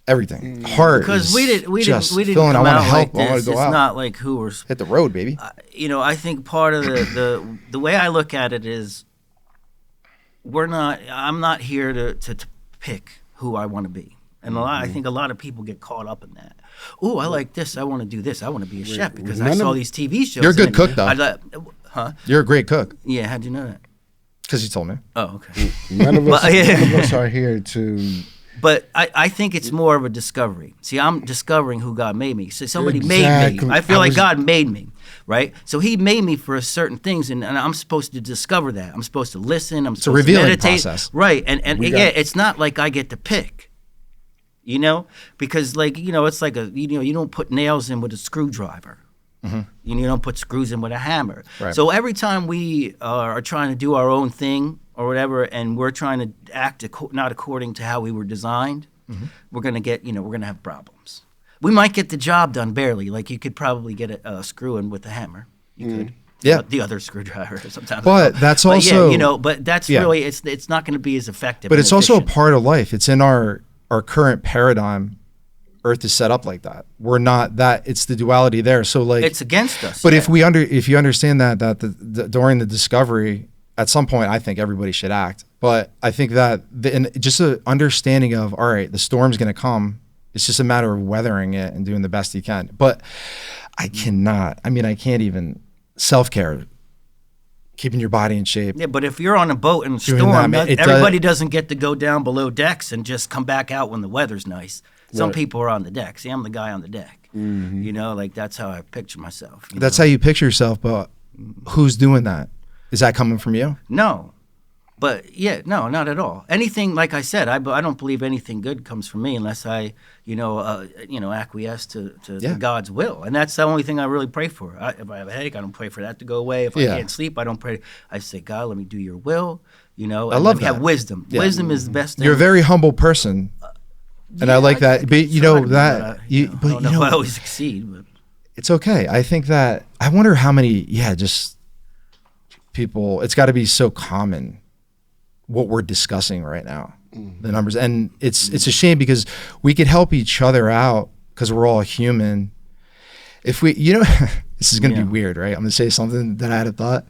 everything heart Because is we didn't just come feeling, I want to out help. like I want this. to go It's out. not like who we're Hit the road, baby. I think part of the way I look at it is I'm not here to pick who I want to be. And I think a lot of people get caught up in that. Oh, I like this. I want to do this. I want to be a chef because I saw these TV shows. You're a good cook, though. Huh? You're a great cook. Yeah, how'd you know that? Because you told me. Oh, okay. None of us are here to. But I think it's more of a discovery. See, I'm discovering who God made me. So somebody made Exactly. me. I feel like God made me, right? So he made me for certain things, and I'm supposed to discover that. I'm supposed to listen. I'm supposed to revealing meditate. process. Right. And it's not like I get to pick, because it's like you don't put nails in with a screwdriver. You don't put screws in with a hammer. Right. So every time we are trying to do our own thing or whatever, and we're trying to act not according to how we were designed, we're gonna get we're gonna have problems. We might get the job done barely. Like you could probably get a screw in with a hammer. You could. Yeah. The other screwdriver sometimes. But that's also. yeah, but that's really it's not going to be as effective. But and it's also a efficient. part of life. It's in our current paradigm. Earth is set up like that. We're not that. It's the duality there. So like it's against us. But yeah. if you understand that during the discovery, at some point, I think everybody should act. But I think that just an understanding of, all right, the storm's going to come. It's just a matter of weathering it and doing the best you can. But I cannot. I mean, I can't even self-care, keeping your body in shape. Yeah, but if you're on a boat in a Doing storm, that, everybody doesn't get to go down below decks and just come back out when the weather's nice. Some Right. people are on the deck. See, I'm the guy on the deck. Like that's how I picture myself. That's how you picture yourself. But who's doing that? Is that coming from you? No. But no, not at all. Anything, like I said, I don't believe anything good comes from me unless I, acquiesce to God's will, and that's the only thing I really pray for. If I have a headache, I don't pray for that to go away. If I can't sleep, I don't pray. I say, God, let me do Your will. I and love let me that. have wisdom. Yeah. Wisdom is the best thing. You're a very humble person, and I like that. But you know that. I don't know if I always succeed, but it's okay. I think that I wonder how many. Just people. It's got to be so common. What we're discussing right now, the numbers, and it's a shame because we could help each other out because we're all human. If we, this is going to be weird, right? I'm going to say something that I had a thought.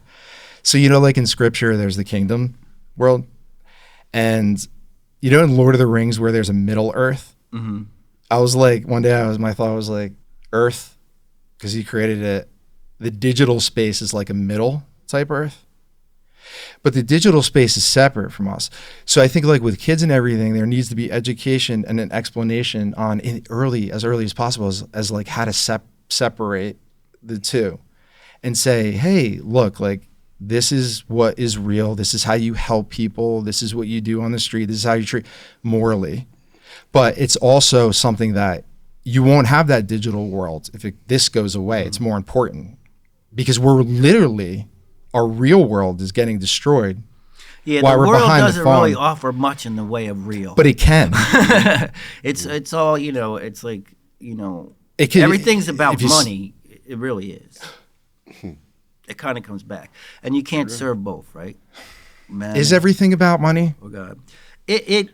So like in Scripture, there's the kingdom world, and in Lord of the Rings where there's a Middle Earth. I was like, one day my thought was like, Earth, because He created it. The digital space is like a middle type Earth. But the digital space is separate from us. So I think like with kids and everything, there needs to be education and an explanation on as early as possible as like how to separate the two and say, hey, look, like this is what is real. This is how you help people. This is what you do on the street. This is how you treat morally. But it's also something that you won't have that digital world if this goes away. It's more important because we're literally... Our real world is getting destroyed. Yeah, while the we're world behind doesn't the phone. really offer much in the way of real. But it can. It's all It's like It can, everything's about if you money. It really is. It kind of comes back, and you can't serve both, right? Man, Is everything about money? Oh God, it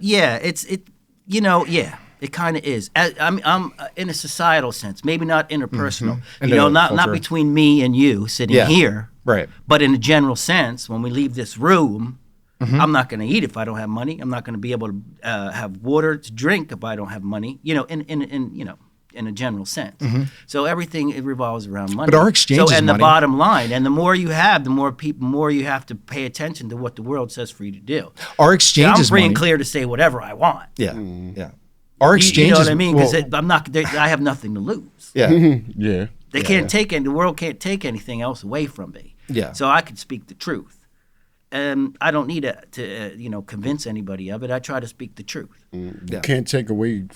kind of is. I'm in a societal sense, maybe not interpersonal. In a not culture. between me and you sitting here. Right. But in a general sense, when we leave this room, I'm not going to eat if I don't have money. I'm not going to be able to have water to drink if I don't have money. You know, in a general sense. So everything it revolves around money. But our exchange is and the money. bottom line, and the more you have, the more you have to pay attention to what the world says for you to do. Our exchange I'm is free and money. clear to say whatever I want. Yeah, yeah. Our exchange You know is what I mean? Because well, I have nothing to lose. yeah. Yeah. They can't take it. The world can't take anything else away from me. Yeah. So I can speak the truth, and I don't need to convince anybody of it. I try to speak the truth. You can't take away.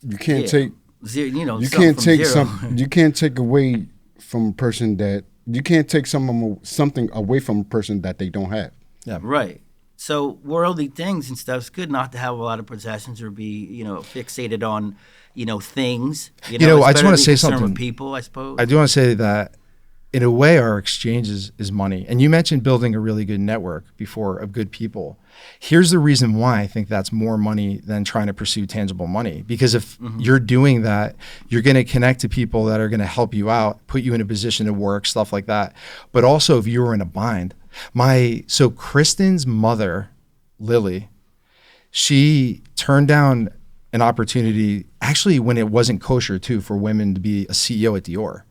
You can't Yeah. take. Zero, You something can't from take zero. You can't take away from a person that you can't take something away from a person that they don't have. Yeah. Right. So worldly things and stuff, it's good not to have a lot of possessions or be, fixated on, things. You know, It's I just better wanna to be say concerned something. with people, I suppose. I do want to say that in a way, our exchange is money. And you mentioned building a really good network before of good people. Here's the reason why I think that's more money than trying to pursue tangible money. Because if you're doing that, you're going to connect to people that are going to help you out, put you in a position to work, stuff like that. But also if you were in a bind, so Kristen's mother, Lily, she turned down an opportunity actually when it wasn't kosher too for women to be a CEO at Dior.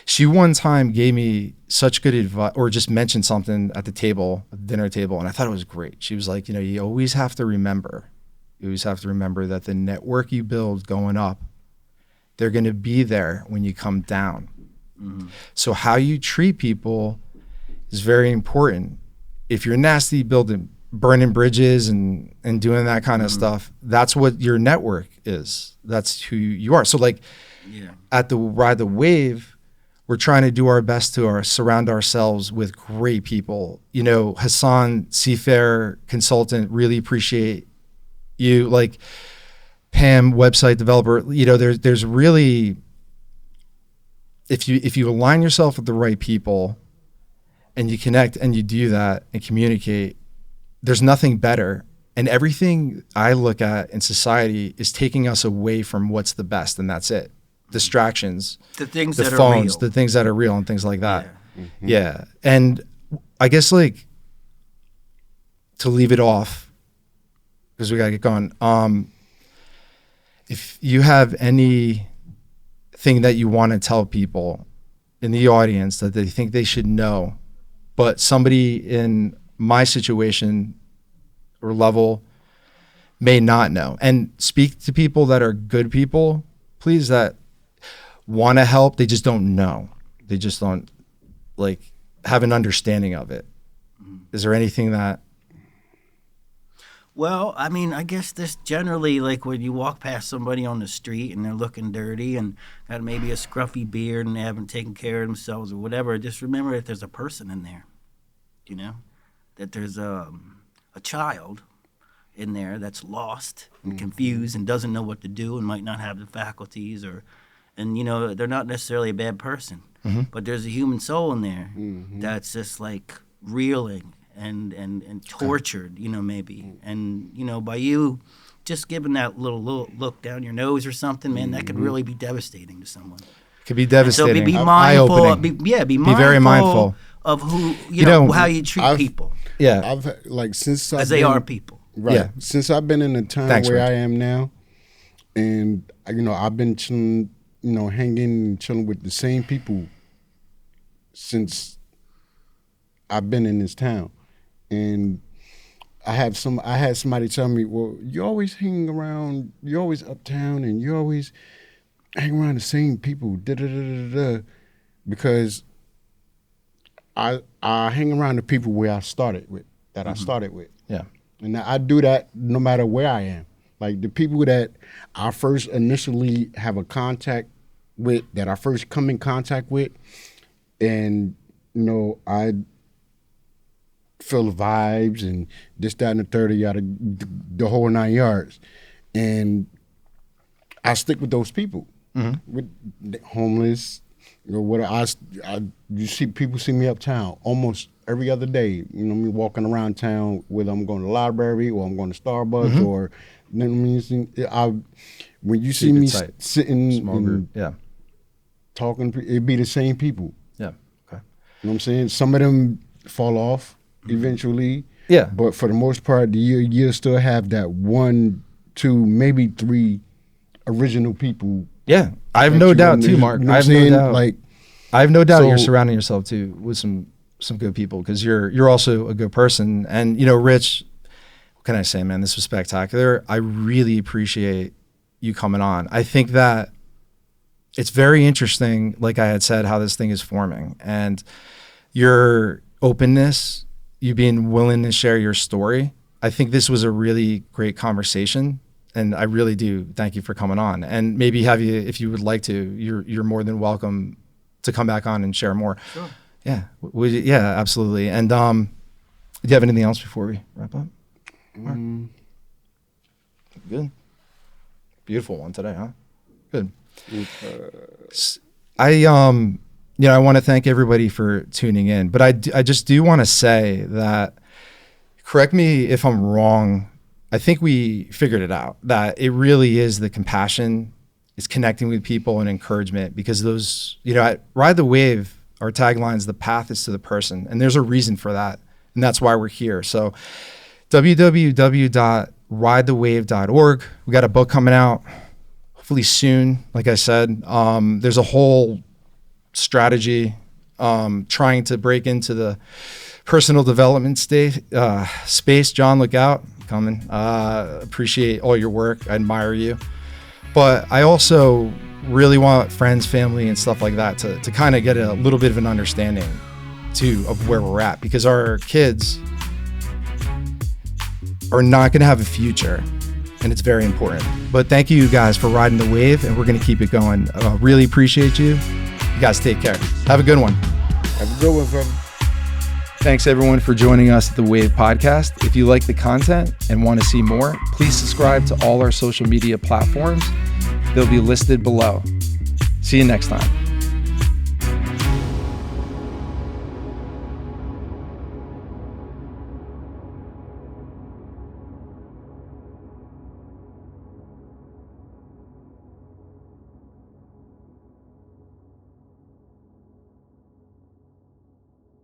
She one time gave me such good advice, or just mentioned something at the dinner table, and I thought it was great. She was like, you always have to remember that the network you build going up, they're going to be there when you come down. So how you treat people is very important. If you're nasty, burning bridges and doing that kind of stuff, that's what your network is. That's who you are. So like at the Ride the Wave, we're trying to do our best to surround ourselves with great people. Hassan, Seafair consultant, really appreciate you. Like Pam, website developer. There's really, if you align yourself with the right people and you connect and you do that and communicate, there's nothing better. And everything I look at in society is taking us away from what's the best, and that's it. Distractions, the things the that phones, are real. the things that are real and things like that. Yeah. And I guess like to leave it off, because we got to get going. If you have anything that you want to tell people in the audience that they think they should know, but somebody in my situation or level may not know, and speak to people that are good people, please, that want to help, they just don't know. They just don't have an understanding of it. Is there anything that? Well, I mean, I guess this generally, like when you walk past somebody on the street and they're looking dirty and got maybe a scruffy beard and they haven't taken care of themselves or whatever, just remember that there's a person in there, that there's a child in there that's lost and confused and doesn't know what to do and might not have the faculties and they're not necessarily a bad person, but there's a human soul in there that's just like reeling and tortured, maybe. And, by you just giving that little look down your nose or something, man, that could really be devastating to someone. It could be devastating. So be mindful. Eye-opening. Be mindful. Be very mindful of who, how you treat people. Yeah. I've since As they are people. Right. Yeah. Since I've been in the town where I am now, and I've been chilling, hanging and chilling with the same people since I've been in this town. And I had somebody tell me, well, you're always hanging around, you're always uptown, and you always hang around the same people, because I hang around the people where I started with, I started with. Yeah. And I do that no matter where I am. Like the people that I first initially have a contact with, that I first come in contact with, and I feel the vibes and this, that, and the 30 out of the whole 9 yards, and I stick with those people. With the homeless, you see people see me uptown almost every other day. Me walking around town, whether I'm going to the library or I'm going to Starbucks or when you see me sitting small group, talking, it'd be the same people. Yeah. Okay. You know what I'm saying? Some of them fall off eventually, Yeah. But for the most part, you'll still have that 1, 2, maybe 3 original people. Yeah. I have no doubt too, Mark. You know I what have I'm no saying? doubt. Like, I have no doubt so- you're surrounding yourself too with some good people, because you're also a good person. And Rich, what can I say, man? This was spectacular. I really appreciate you coming on. I think that it's very interesting, like I had said, how this thing is forming, and your openness, you being willing to share your story. I think this was a really great conversation, and I really do thank you for coming on. And maybe have you, if you would like to, you're more than welcome to come back on and share more. Sure. Yeah. Yeah, absolutely. And do you have anything else before we wrap up? Good. Beautiful one today, huh? Good. I want to thank everybody for tuning in, but I just do want to say that, correct me if I'm wrong, I think we figured it out, that it really is the compassion, is connecting with people and encouragement, because those, at Ride the Wave, our tagline is the path is to the person. And there's a reason for that. And that's why we're here. So www.ridethewave.org. We got a book coming out hopefully soon. Like I said, there's a whole strategy trying to break into the personal development space. John, look out, coming. Appreciate all your work. I admire you. But I also really want friends, family, and stuff like that to kind of get a little bit of an understanding too of where we're at, because our kids are not going to have a future, and it's very important. But thank you guys for riding the wave, and we're going to keep it going. Really appreciate you. You guys take care. Have a good one. Have a good one, brother. Thanks everyone for joining us at the Wave Podcast. If you like the content and want to see more, please subscribe to all our social media platforms. They'll be listed below. See you next time.